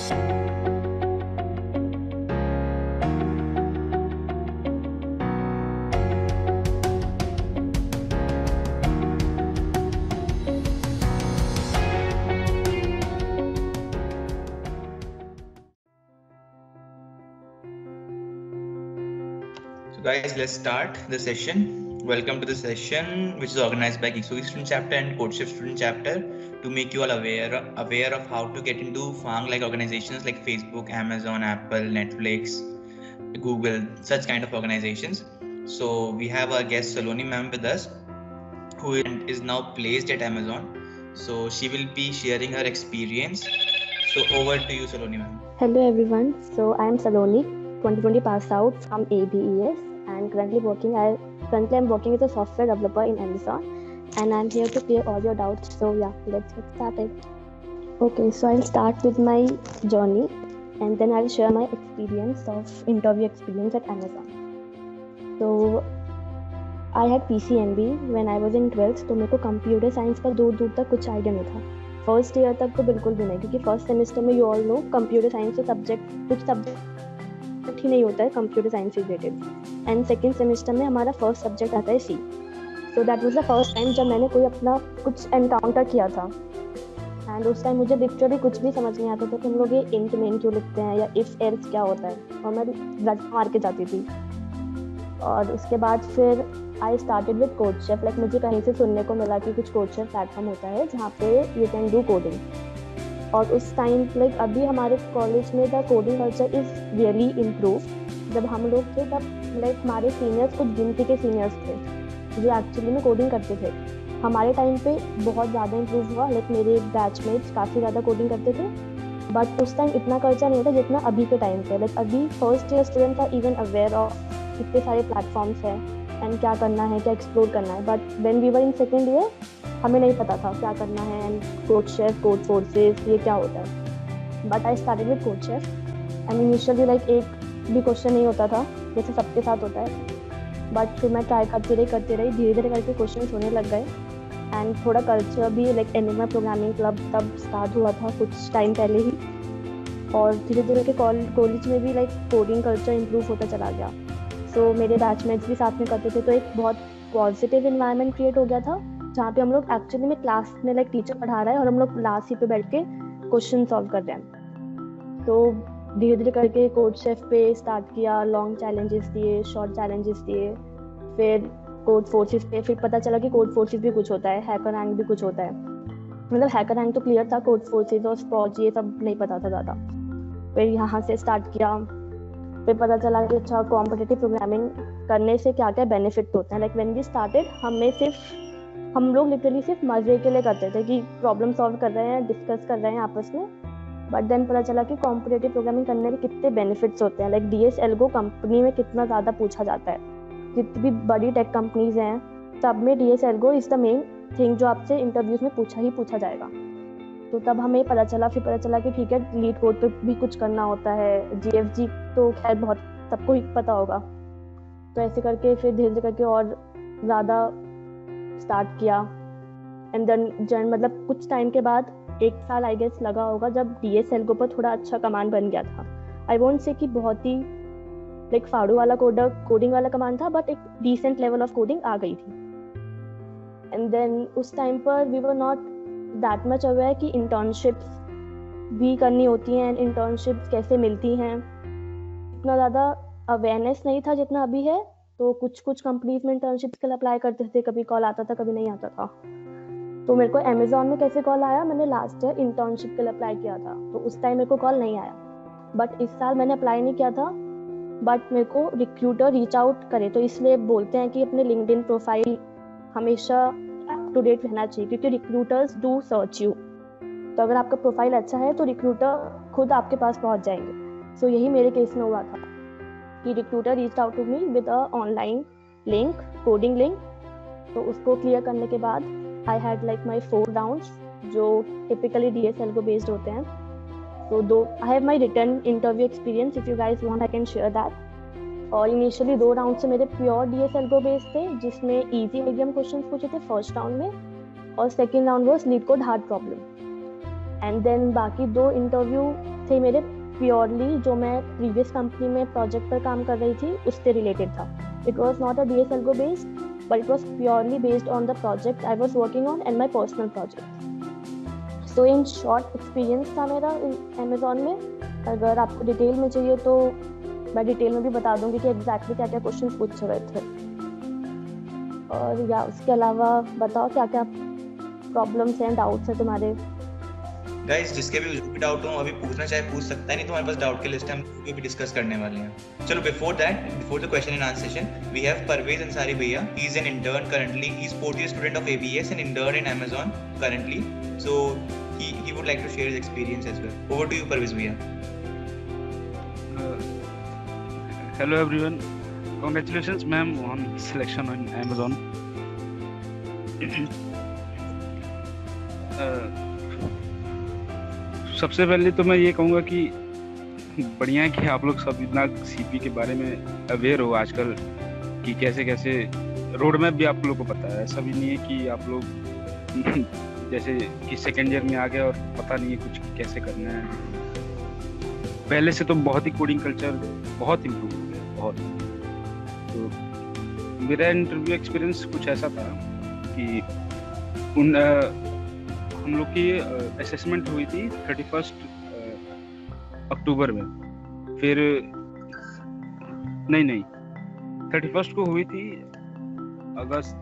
Guys, let's start the session. Welcome to the session, which is organized by Geeksugi student chapter and CodeChef student chapter to make you all aware of how to get into FAANG-like organizations like Facebook, Amazon, Apple, Netflix, Google, such kind of organizations. So we have our guest Saloni ma'am with us, who is now placed at Amazon. So she will be sharing her experience. So over to you, Saloni ma'am. Hello everyone. So I am Saloni, 2020 pass out from ABES. And currently I'm working as a software developer in Amazon, and I'm here to clear all your doubts. So yeah, let's get started. Okay, so I'll start with my journey, and then I'll share my interview experience at Amazon. So I had PCMB when I was in 12th, तो मेरे को computer science का दूर तक कुछ idea नहीं था. First year तक तो बिल्कुल भी नहीं, क्योंकि फर्स्ट सेमेस्टर में you all know computer science का कुछ सब्जेक्ट ही नहीं होता है computer science related. And second semester में हमारा फर्स्ट सब्जेक्ट आता है C. So that was the first time जब मैंने कोई अपना कुछ एनकाउंटर किया था. एंड उस टाइम मुझे लिटरली कुछ भी समझ नहीं आता था कि हम लोग ये इंट मेन क्यों लिखते हैं या इफ एल्स क्या होता है, और मैं रट मार के जाती थी. और उसके बाद फिर I started with CodeChef. Like मुझे कहीं से सुनने को मिला कि कुछ कोडशेफ प्लेटफॉर्म होता है जहाँ पे यू कैन डू कोडिंग. और उस टाइम लाइक अभी हमारे कॉलेज में the coding culture is really improve. जब हम लोग थे तब लाइक हमारे सीनियर्स कुछ गिनती के सीनियर्स थे जो एक्चुअली में कोडिंग करते थे. हमारे टाइम पे बहुत ज़्यादा इम्प्रूव हुआ. लाइक मेरे बैचमेट्स काफ़ी ज़्यादा कोडिंग करते थे, बट उस टाइम इतना कल्चर नहीं था जितना अभी के टाइम पे. लाइक अभी फर्स्ट ईयर स्टूडेंट का इवन अवेयर ऑफ कितने सारे प्लेटफॉर्म्स हैं एंड क्या करना है, क्या एक्सप्लोर करना है. But when we were in second year हमें नहीं पता था क्या करना है एंड कोडशेफ, कोड फोर्सेस ये क्या होता है. But I started with CodeChef and initially like एक भी क्वेश्चन नहीं होता था जैसे सबके साथ होता है. बट फिर मैं ट्राई करती रही, धीरे धीरे करके क्वेश्चन होने लग गए. एंड थोड़ा कल्चर भी लाइक एनिमा प्रोग्रामिंग क्लब तब स्टार्ट हुआ था कुछ टाइम पहले ही. और धीरे धीरे के कॉलेज में भी लाइक कोडिंग कल्चर इम्प्रूव होता चला गया. सो मेरे बैचमेट्स भी साथ में करते थे, तो एक बहुत पॉजिटिव इन्वायरमेंट क्रिएट हो गया था जहाँ पे हम लोग एक्चुअली में क्लास में लाइक टीचर पढ़ा रहा है और हम लोग लास्ट सीट पे बैठ के क्वेश्चन सॉल्व कर रहे हैं. तो धीरे धीरे करके कोडशेफ पे स्टार्ट किया, लॉन्ग चैलेंजेस दिए, शॉर्ट चैलेंजेस दिए, फिर कोड फोर्सेस पे. फिर पता चला कि कोड फोर्सेस भी कुछ होता है, हैकर रैंक भी कुछ होता है. मतलब हैकर रैंक तो क्लियर था, कोड फोर्सेस और स्पॉज ये सब नहीं पता था ज़्यादा. फिर यहाँ से स्टार्ट किया. फिर पता चला कि अच्छा कॉम्पिटिटिव प्रोग्रामिंग करने से क्या क्या बेनिफिट होते हैं. लाइक व्हेन वी स्टार्टेड हम लोग लिटरली सिर्फ मजे के लिए करते थे कि प्रॉब्लम सॉल्व कर रहे हैं, डिस्कस कर रहे हैं आपस में. बट देन पता चला कि कॉम्पिटिटिव प्रोग्रामिंग करने के कितने बेनिफिट्स होते हैं. लाइक DS Algo कंपनी में कितना ज़्यादा पूछा जाता है. जितनी भी बड़ी टेक कंपनीज हैं सब में DS Algo is the main thing जो आपसे इंटरव्यूज में पूछा जाएगा. तो तब हमें पता चला कि ठीक है लीड कोड पे भी कुछ करना होता है. GFG तो खैर बहुत सबको ही पता होगा. तो ऐसे करके फिर धीरे धीरे करके और ज़्यादा स्टार्ट किया. एंड देन मतलब कुछ टाइम के बाद 1 साल आई गेस लगा होगा जब DS Algo पर थोड़ा अच्छा कमांड बन गया था. आई वोंट से कि बहुत ही लाइक फाड़ू वाला कोडिंग वाला कमांड था, बट एक डिसेंट लेवल ऑफ कोडिंग आ गई थी. एंड देन उस टाइम पर we were not that much aware कि इंटर्नशिप्स भी करनी होती हैं एंड इंटर्नशिप्स कैसे मिलती हैं. इतना ज़्यादा अवेयरनेस नहीं था जितना अभी है. तो कुछ कंपनीज में इंटर्नशिप्स के लिए अप्लाई करते थे, कभी कॉल आता था कभी नहीं आता था. तो मेरे को अमेजोन में कैसे कॉल आया, मैंने लास्ट ईयर इंटर्नशिप के लिए अप्लाई किया था, तो उस टाइम मेरे को कॉल नहीं आया. बट इस साल मैंने अप्लाई नहीं किया था, बट मेरे को रिक्रूटर रीच आउट करे. तो इसलिए बोलते हैं कि अपने लिंक्डइन प्रोफाइल हमेशा अप टू डेट रहना चाहिए, क्योंकि रिक्रूटर्स डू सर्च यू. तो अगर आपका प्रोफाइल अच्छा है तो रिक्रूटर खुद आपके पास पहुंच जाएंगे. सो यही मेरे केस में हुआ था कि recruiter reach out to me with a online link, coding link. तो उसको क्लियर करने के बाद I had like my 4 rounds जो टिपिकली DS Algo बेस्ड होते हैं. तो I have my return interview experience, if you guys want I can share that. और इनिशियली 2 राउंड से मेरे प्योर DS Algo बेस्ड थे, जिसमें ईजी मीडियम क्वेश्चन पूछे थे फर्स्ट राउंड में, और second round was LeetCode hard problem. And then बाकी 2 इंटरव्यू थे मेरे प्योरली जो मैं प्रीवियस कंपनी में प्रोजेक्ट पर काम कर रही थी उससे रिलेटेड था. It was not a DS Algo based, but it was purely based on the project I was working on and my personal project. So in short experience था मेरा Amazon में. अगर आपको डिटेल में चाहिए तो मैं डिटेल में भी बता दूंगी कि एग्जैक्टली क्या क्या क्वेश्चन पूछे गए थे. और या उसके अलावा बताओ क्या क्या प्रॉब्लम्स एंड डाउट्स हैं तुम्हारे. गाइस जिसके भी जो भी डाउट हो अभी पूछना चाहे पूछ सकता है, नहीं तो हमारे पास डाउट की लिस्ट है, हम वो भी डिस्कस करने वाले हैं. चलो before the question and answer session we have Parvez Ansari भैया. He is an intern currently. He is 4th year student of ABS and intern in Amazon currently. So he would like to share his experience as well. Over to you Parvez भैया. Hello everyone. Congratulations ma'am on selection on Amazon. सबसे पहले तो मैं ये कहूँगा कि बढ़िया है कि आप लोग सब इतना CP के बारे में अवेयर हो आजकल कि कैसे कैसे रोड मैप भी आप लोग को पता है. ऐसा भी नहीं है कि आप लोग जैसे कि सेकेंड ईयर में आ गए और पता नहीं है कुछ कैसे करना है. पहले से तो बहुत ही कोडिंग कल्चर बहुत इम्प्रूव हो गया, बहुत. तो मेरा इंटरव्यू एक्सपीरियंस कुछ ऐसा था कि हम लोग की असेसमेंट हुई थी 31 अक्टूबर में. फिर नहीं 31 को हुई थी अगस्त,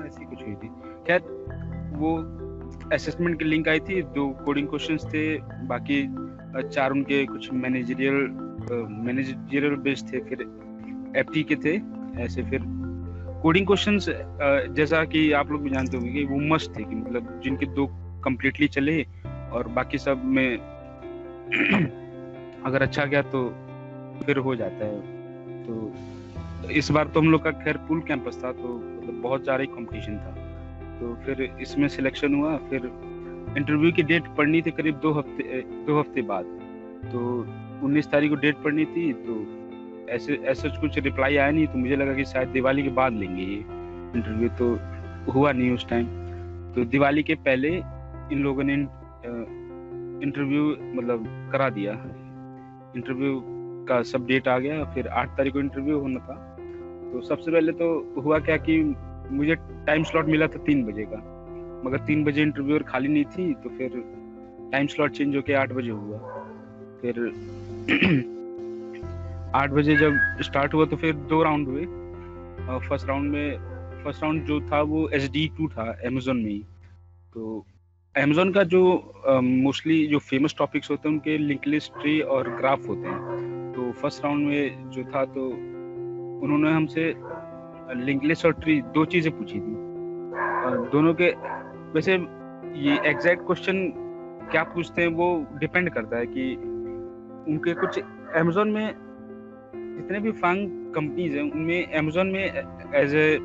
ऐसी कुछ हुई थी. खैर वो असेसमेंट की लिंक आई थी, 2 कोडिंग क्वेश्चंस थे, बाकी 4 उनके कुछ मैनेजरियल बेस्ड थे, फिर FT के थे ऐसे. फिर कोडिंग क्वेश्चंस जैसा कि आप लोग भी जानते होंगे कि वो मस्ट थे, कि मतलब जिनके 2 कम्प्लीटली चले और बाकी सब में अगर अच्छा गया तो फिर हो जाता है. तो इस बार तो हम लोग का खैर फुल कैंपस था, तो मतलब बहुत ज़्यादा ही कंपटीशन था. तो फिर इसमें सिलेक्शन हुआ. फिर इंटरव्यू की डेट पड़नी थी करीब 2 हफ्ते बाद. तो 19 तारीख को डेट पड़नी थी. तो ऐसे कुछ रिप्लाई आया नहीं, तो मुझे लगा कि शायद दिवाली के बाद लेंगे ये इंटरव्यू. तो हुआ नहीं उस टाइम. तो दिवाली के पहले इन लोगों ने इंटरव्यू मतलब करा दिया. इंटरव्यू का सब डेट आ गया. फिर 8 तारीख को इंटरव्यू होना था. तो सबसे पहले तो हुआ क्या कि मुझे टाइम स्लॉट मिला था 3 बजे का, मगर 3 बजे इंटरव्यूअर खाली नहीं थी. तो फिर टाइम स्लॉट चेंज होकर 8 बजे हुआ. फिर 8 बजे जब स्टार्ट हुआ तो फिर 2 राउंड हुए. फर्स्ट राउंड जो था वो SD2 था अमेज़न में ही. तो अमेज़न का जो मोस्टली जो फेमस टॉपिक्स होते हैं उनके लिंक लिस्ट, ट्री और ग्राफ होते हैं. तो फर्स्ट राउंड में जो था तो उन्होंने हमसे लिंक लिस्ट और ट्री 2 चीज़ें पूछी थी. दोनों के वैसे ये एग्जैक्ट क्वेश्चन क्या पूछते हैं वो डिपेंड करता है कि उनके कुछ अमेज़न में जितने भी फांग कंपनीज हैं उनमें अमेज़न में एज ए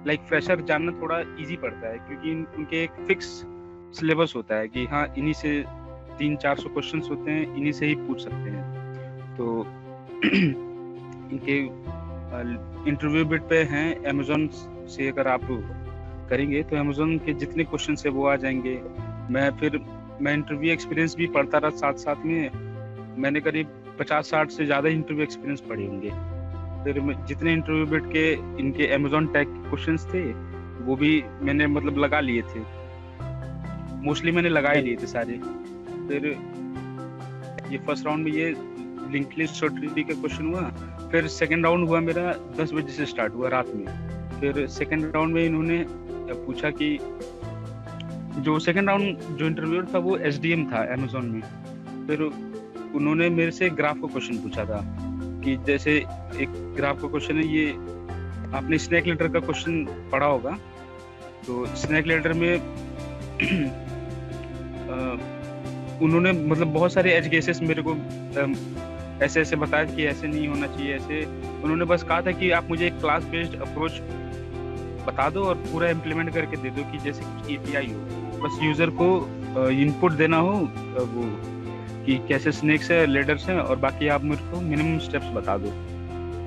लाइक फ्रेशर जानना थोड़ा इजी पड़ता है, क्योंकि उनके एक फिक्स सिलेबस होता है कि हाँ इन्हीं से 300-400 क्वेश्चंस होते हैं, इन्हीं से ही पूछ सकते हैं. तो इनके इंटरव्यू बिट पे हैं अमेज़न से. अगर आप करेंगे तो अमेज़न के जितने क्वेश्चंस है वो आ जाएंगे. मैं इंटरव्यू एक्सपीरियंस भी पढ़ता रहा साथ में. मैंने करीब 50-60 से ज़्यादा इंटरव्यू एक्सपीरियंस पढ़े होंगे. फिर जितने इंटरव्यू बिट के इनके अमेज़न टैग क्वेश्चंस थे वो भी मैंने मतलब लगा लिए थे. मोस्टली मैंने लगा ही लिए थे सारे. फिर ये फर्स्ट राउंड में ये लिंक लिस्ट और ट्री का क्वेश्चन हुआ. फिर सेकंड राउंड हुआ मेरा 10 बजे से स्टार्ट हुआ रात में. फिर सेकंड राउंड में इन्होंने पूछा कि जो सेकंड राउंड जो इंटरव्यू था वो SDM था अमेज़न में. फिर उन्होंने मेरे से ग्राफ का क्वेश्चन पूछा था कि जैसे एक ग्राफ का क्वेश्चन है, ये आपने स्नैक लेटर का क्वेश्चन पढ़ा होगा. तो स्नैक लेटर में उन्होंने मतलब बहुत सारे एज केसेस मेरे को ऐसे बताया कि ऐसे नहीं होना चाहिए. ऐसे उन्होंने बस कहा था कि आप मुझे एक क्लास बेस्ड अप्रोच बता दो और पूरा इम्प्लीमेंट करके दे दो कि जैसे कुछ API हो, बस यूज़र को इनपुट देना हो वो कि कैसे स्नैक्स है, लेडर्स हैं, और बाकी आप मेरे को मिनिमम स्टेप्स बता दो.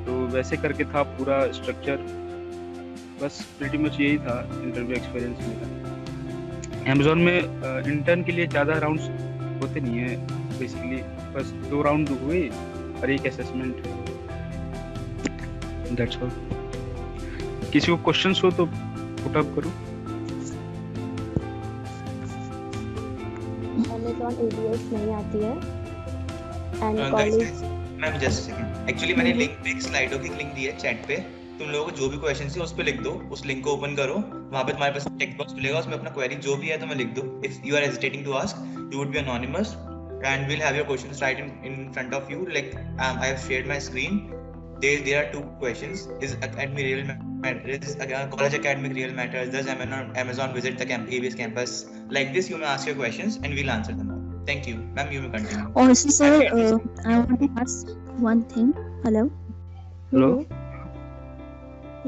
तो वैसे करके था पूरा स्ट्रक्चर. बस प्रीटी मच यही था इंटरव्यू एक्सपीरियंस मेरा. अमेज़न में इंटर्न के लिए ज़्यादा राउंड्स होते नहीं है. बेसिकली बस 2 राउंड हुए और एक असेसमेंट, दैट्स ऑल। किसी को क्वेश्चंस हो तो पुट अप करो। Amazon ABS नहीं आती है and guys, college ma'am just second, actually मैंने लिंक एक स्लाइडो की लिंक दी है चैट पे, तुम लोगों को जो भी क्वेश्चन है उस पे लिख दो, उस लिंक को ओपन करो, वहां पे तुम्हारे पास टेक्स्ट बॉक्स मिलेगा, उसमें अपना क्वेरी जो भी है तुम्हें लिख दो। If you are hesitating to ask, you would be anonymous and we'll have your questions right in front of you. Like I have shared my screen. There are 2 questions. Is academic real matter? Is college academic real matters? Does Amazon visit the ABS campus? Like this, you may ask your questions and we'll answer them all. Thank you, ma'am. You may continue. Also, sir, I want to ask one thing. Hello. Hello.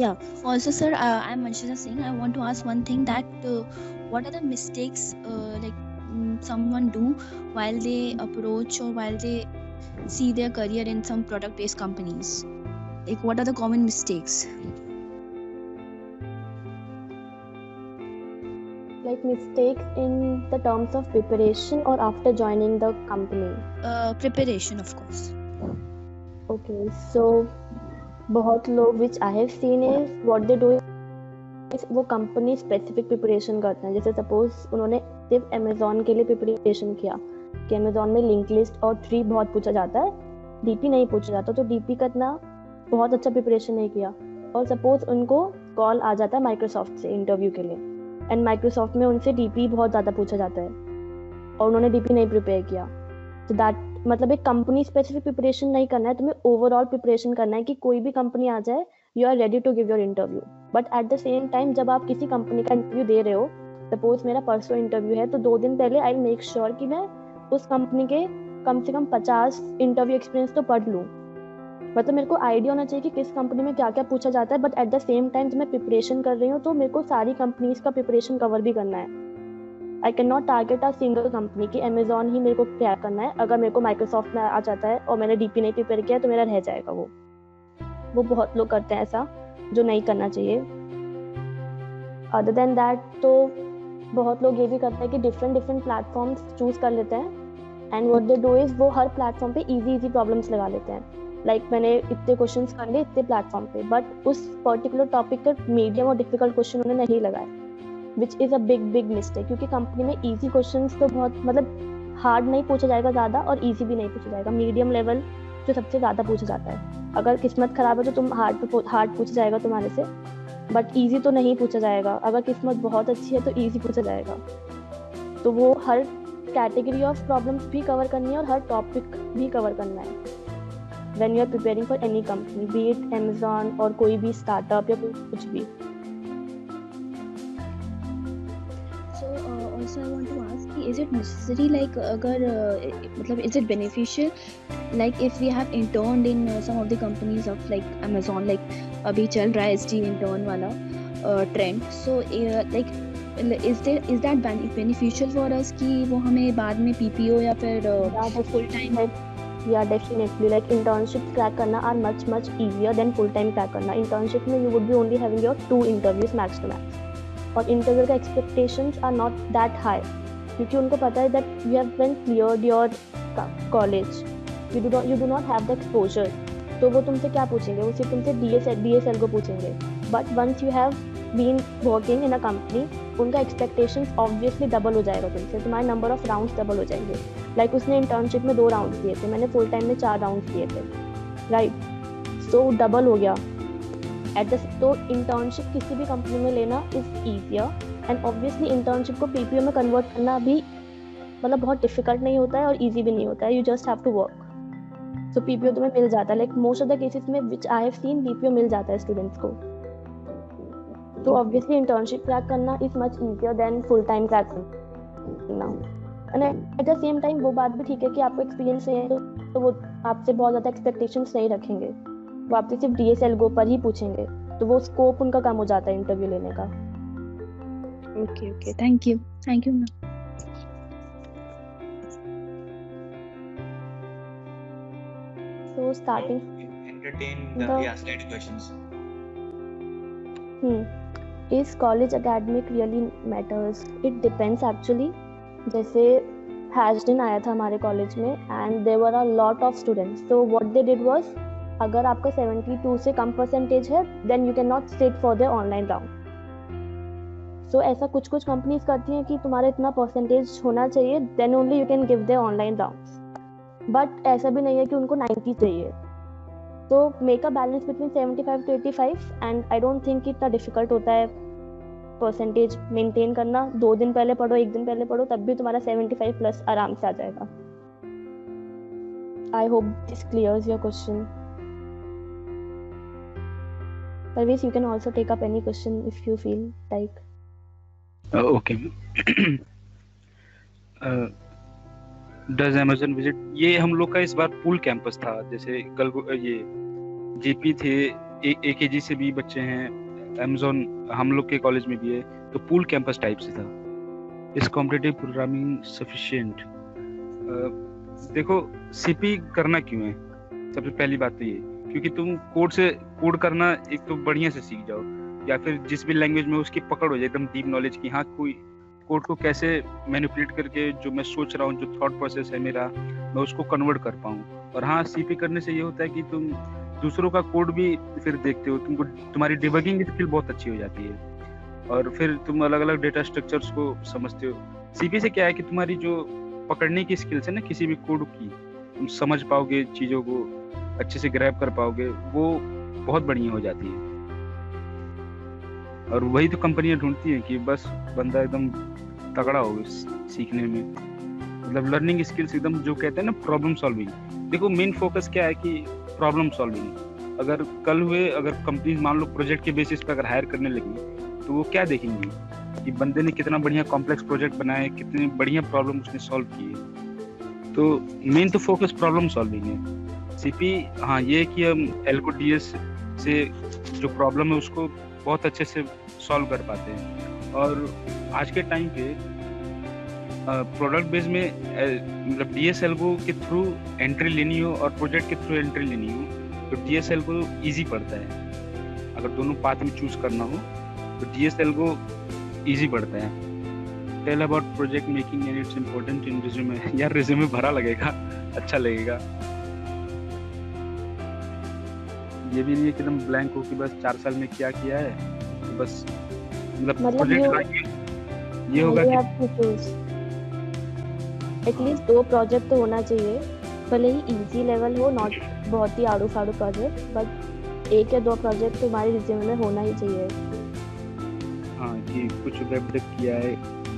Yeah. Also, sir, I'm Manshita Singh. I want to ask one thing that what are the mistakes like someone do while they approach or while they see their career in some product-based companies? Like, what are the common mistakes? like mistakes in the terms of preparation or after joining the company? Preparation, of course. Okay, so बहुत लोग which I have seen is what they do is वो company specific preparation करते हैं। जैसे suppose उन्होंने सिर्फ Amazon के लिए प्रिपरेशन किया कि अमेजोन में लिंक लिस्ट और ट्री बहुत पूछा जाता है, डीपी नहीं पूछा जाता, तो डीपी का इतना बहुत अच्छा प्रिपरेशन नहीं किया, और सपोज उनको कॉल आ जाता है माइक्रोसॉफ्ट से इंटरव्यू के लिए एंड माइक्रोसॉफ्ट में उनसे डीपी बहुत ज़्यादा पूछा जाता है और उन्होंने डीपी नहीं प्रिपेयर किया, तो दैट मतलब एक कंपनी स्पेसिफिक प्रिपरेशन नहीं करना है, तुम्हें ओवरऑल प्रिपरेशन करना है कि कोई भी कंपनी आ जाए you are ready to give your interview. But at the same time जब आप किसी कंपनी का इंटरव्यू दे रहे हो, सपोज मेरा परसों इंटरव्यू है, तो 2 दिन पहले आई मेक श्योर कि मैं उस कंपनी के कम से कम 50 इंटरव्यू एक्सपीरियंस तो पढ़ लूँ। मतलब मेरे को आइडिया होना चाहिए कि किस कंपनी में क्या क्या पूछा जाता है, but at the same time जब मैं प्रिपरेशन कर रही हूँ तो मेरे को सारी कंपनीज का प्रिपरेशन कवर भी करना है। I can not target a single company की अमेजोन ही मेरे को क्रैक करना है। अगर मेरे को माइक्रोसॉफ्ट में आ जाता है और मैंने डीपी नहीं प्रिपेयर किया तो मेरा रह जाएगा। वो बहुत लोग करते हैं ऐसा, जो नहीं करना चाहिए। अदर देन दैट तो बहुत लोग ये भी करते हैं कि डिफरेंट प्लेटफॉर्म्स चूज कर लेते हैं and what they do is वो हर प्लेटफॉर्म पे इजी प्रॉब्लम्स लगा लेते हैं। लाइक मैंने इतने क्वेश्चंस कर लिए इतने प्लेटफॉर्म पे, बट उस पर्टिकुलर टॉपिक का मीडियम और डिफिकल्ट क्वेश्चन उन्होंने नहीं लगाए, which is a big mistake. क्योंकि कंपनी में ईजी क्वेश्चंस तो बहुत मतलब हार्ड नहीं पूछा जाएगा ज़्यादा और ईजी भी नहीं पूछा जाएगा, मीडियम लेवल जो सबसे ज़्यादा पूछा जाता है। अगर किस्मत खराब है तो तुम हार्ड पूछा जाएगा तुम्हारे से, बट ईजी तो नहीं पूछा जाएगा। अगर किस्मत बहुत अच्छी है तो ईजी पूछा जाएगा। तो वो हर कैटेगरी ऑफ प्रॉब्लम्स भी कवर करनी है और हर टॉपिक भी कवर करना है when you are preparing for any company, be it Amazon और कोई भी स्टार्टअप या कुछ भी। Also I want to ask, is it necessary like अगर मतलब is it beneficial like if we have interned in some of the companies of like Amazon, like अभी चल रहा है ST intern वाला trend, so like is that beneficial for us कि वो हमें बाद में PPO या फिर full time? Yeah, definitely. Like internship crack करना are much easier than full time crack करना। Internship में you would be only having your 2 interviews max to max, और इंटरव्यू का expectations are not that high क्योंकि उनको पता है that you have been cleared your college, you do not have the exposure. तो वो तुमसे क्या पूछेंगे? वो सिर्फ तुमसे DSL को पूछेंगे। But once you have been working in a company, उनका एक्सपेक्टेशंस ऑब्वियसली डबल हो जाएगा तुमसे, तुम्हारे नंबर ऑफ राउंड्स डबल हो जाएंगे। लाइक उसने इंटर्नशिप में 2 राउंड्स दिए थे, मैंने फुल टाइम में 4 राउंड्स दिए थे, राइट? सो डबल हो गया। तो इंटर्नशिप किसी भी कंपनी में लेना is easier and obviously internship को PPO में कन्वर्ट करना भी मतलब बहुत डिफिकल्ट नहीं होता है और ईजी भी नहीं होता है। You just have to work. So PPO तुम्हें मिल जाता है। Like most of the cases में which I have seen PPO मिल जाता है स्टूडेंट्स को। तो ऑब्वियसली इंटर्नशिप क्रैक करना is much easier than full time crack करना। And at the same time वो बात भी ठीक है कि आपको एक्सपीरियंस है तो वो आपसे बहुत ज़्यादा एक्सपेक्टेशंस नहीं रखेंगे, वो आपसे सिर्फ DSL गो पर ही पूछेंगे, तो वो स्कोप उनका कम हो जाता है इंटरव्यू लेने का। Okay thank you ma'am. So starting entertain the slide questions. Is college academic really matters? It depends actually. जैसे हैश्ड इन आया था हमारे कॉलेज में and there were a lot of students. So what they did was, अगर आपका 72 से कम percentage है then you can not sit for the online round. So ऐसा कुछ कुछ कंपनीज करती हैं कि तुम्हारा इतना परसेंटेज होना चाहिए then only you can give the online rounds. But ऐसा भी नहीं है कि उनको 90 चाहिए. तो make a balance between 75 to 85 and I don't think इतना डिफिकल्ट होता है परसेंटेज मेंटेन करना. 2 दिन पहले पढ़ो, 1 दिन पहले पढ़ो, तब भी तुम्हारा 75 प्लस आराम से आ जाएगा. I hope this clears your question. Parvesh, you can also take up any question if you feel like. Okay. Does Amazon visit? ये हम लोग का इस बार पूल कैंपस था. जैसे कल ये जीपी थे, AKG से भी बच्चे हैं, Amazon हम लोग के कॉलेज में भी है, तो पूल कैंपस टाइप से था. इस कॉम्पिटिटिव प्रोग्रामिंग सफिशिएंट? देखो सीपी करना क्यों है, सबसे पहली बात तो ये क्योंकि तुम कोड करना एक तो बढ़िया से सीख जाओ, या फिर जिस भी लैंग्वेज में उसकी पकड़ हो जाए एकदम डीप नॉलेज की. हाँ, कोई कोड को कैसे मैनिपुलेट करके जो मैं सोच रहा हूँ, जो थॉट प्रोसेस है मेरा, मैं उसको कन्वर्ट कर पाऊँ. और हाँ, सीपी करने से ये होता है कि तुम दूसरों का कोड भी फिर देखते हो, तुम्हारी डिबगिंग स्किल बहुत अच्छी हो जाती है, और फिर तुम अलग अलग डेटा स्ट्रक्चर्स को समझते हो. सीपी से क्या है कि तुम्हारी जो पकड़ने की स्किल्स है ना किसी भी कोड की, तुम समझ पाओगे, चीज़ों को अच्छे से ग्रैब कर पाओगे, वो बहुत बढ़िया हो जाती है. और वही तो कंपनियां ढूंढती हैं कि बस बंदा एकदम तगड़ा हो सीखने में, मतलब लर्निंग स्किल्स एकदम, जो कहते हैं ना प्रॉब्लम सॉल्विंग. देखो मेन फोकस क्या है कि प्रॉब्लम सॉल्विंग. अगर कल हुए अगर कंपनी मान लो प्रोजेक्ट के बेसिस पे अगर हायर करने लगी, तो वो क्या देखेंगी कि बंदे ने कितना बढ़िया कॉम्प्लेक्स प्रोजेक्ट बनाया है, कितनी बढ़िया प्रॉब्लम उसने सॉल्व की है. तो मेन तो फोकस प्रॉब्लम सॉल्विंग है. सीपी हाँ ये कि हम एल्गो डीएस से जो प्रॉब्लम है उसको बहुत अच्छे से सॉल्व कर पाते हैं. और आज के टाइम पे प्रोडक्ट बेस में मतलब डीएस एल्गो के थ्रू एंट्री लेनी हो और प्रोजेक्ट के थ्रू एंट्री लेनी हो, तो डीएस एल्गो ईजी पड़ता है. अगर दोनों पाथ में चूज करना हो तो डीएस एल्गो ईजी पड़ता है. Tell about project making and it's important in resume. यार रिज्यूमे भरा लगेगा, अच्छा लगेगा. ये भी नहीं है कि एकदम ब्लैंक हो कि बस 4 साल में क्या किया है, तो बस मतलब प्रोजेक्ट ये होगा कि एटलीस्ट 2 प्रोजेक्ट तो होना चाहिए, भले ही इजी लेवल हो, नॉट बहुत ही आड़ू फाड़ू प्रोजेक्ट, बट 1 या 2 प्रोजेक्ट तुम्हारे रिज्यूमे में होना ही चाहिए. हाँ कि कुछ वेब डेव किया है,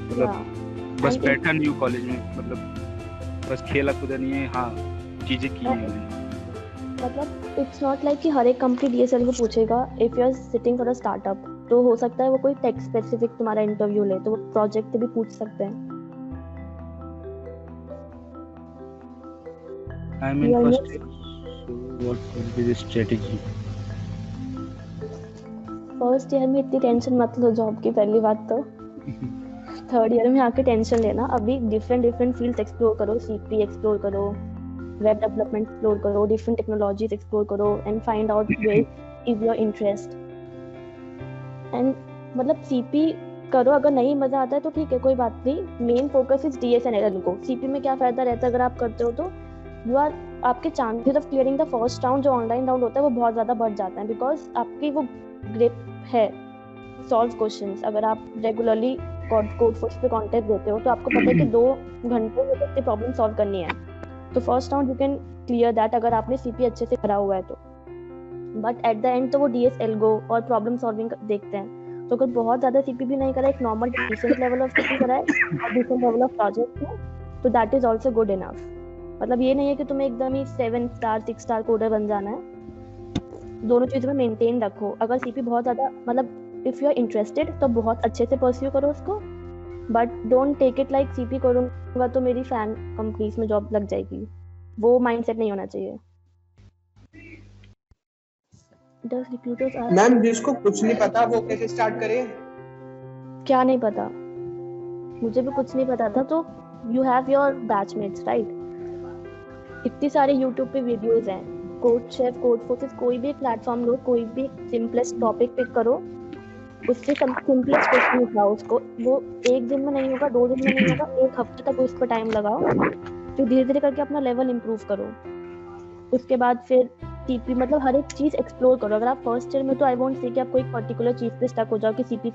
मतलब बस बैठा नहीं हूँ कॉलेज में, मतलब बस खेला कूदा नहीं है, हाँ चीजें की हैं. मतलब इट्स नॉट लाइक कि हर एक कंपनी डीएसएल को पूछेगा. If you are sitting for a startup, तो हो सकता है वो कोई टेक स्पेसिफिक तुम्हारा इंटरव्यू ले, तो वो प्रोजेक्ट पे भी पूछ सकते हैं. I mean first year, so what will be the strategy? First year में इतनी टेंशन मत लो जॉब की, पहली बात तो. थर्ड ईयर में आके टेंशन लेना. अभी डिफरेंट फील्ड्स एक्सप्लोर करो, सीपी एक्सप्लोर करो, वेब डेवलपमेंट एक्सप्लोर करो, डिफरेंट टेक्नोलॉजीज एक्सप्लोर करो and find out where is your interest. And मतलब सीपी करो, अगर नहीं मजा आता है तो ठीक है, कोई बात नहीं. Main focus is DS and L को. सीपी में क्या फायदा रहता है अगर आप करते हो तो यू आर, आपके chances of clearing the first round जो ऑनलाइन राउंड होता है वो बहुत ज्यादा बढ़ जाता है, बिकॉज आपकी वो ग्रिप है सॉल्व क्वेश्चंस. अगर आप रेगुलरली कोड फोर्स पे कंटेंट देते हो तो आपको पता है कि 2 घंटे में कितनी प्रॉब्लम सॉल्व करनी है, तो first round you can clear that अगर आपने सीपी अच्छे से करा हुआ है तो. बट एट द एंड तो वो डीएस एल्गो और प्रॉब्लम सॉल्विंग देखते हैं. तो अगर बहुत ज्यादा सीपी भी नहीं करा, एक normal decent level of CP करा है और डिसेंट लेवल ऑफ प्रोजेक्ट है, तो that is also good enough. मतलब ये नहीं है कि तुम्हें एकदम ही 7 स्टार 6 स्टार कोडर बन जाना है. दोनों चीजों में मेंटेन रखो. अगर सीपी बहुत ज्यादा मतलब इफ यू आर इंटरेस्टेड तो बहुत अच्छे से परस्यू करो उसको, but don't take it like CP करूंगा तो मेरी फैन कंपनीज में जॉब लग जाएगी. वो माइंडसेट नहीं होना चाहिए. मैम जिसको कुछ नहीं पता वो कैसे स्टार्ट करे? क्या नहीं पता? मुझे भी कुछ नहीं पता था. तो you have your batchmates right. इतनी सारे यूट्यूब पे वीडियोस हैं, कोड शेफ, कोड फोर्सेस, कोई भी प्लेटफॉर्म लो, कोई भी सिंपलेस्ट टॉपिक पिक करो उससे सिंपलेस्ट क्वेश्चन उठाओ उसको, वो एक दिन में नहीं होगा, 2 दिन में नहीं होगा, 1 हफ्ते तक उस पर टाइम लगाओ, फिर धीरे धीरे करके अपना लेवल इंप्रूव करो। उसके बाद फिर सीपी मतलब हर एक चीज एक्सप्लोर करो। अगर आप फर्स्ट ईयर में तो आई वोंट से कि आपको एक पर्टिकुलर चीज पे स्टक हो जाओ कि सीपी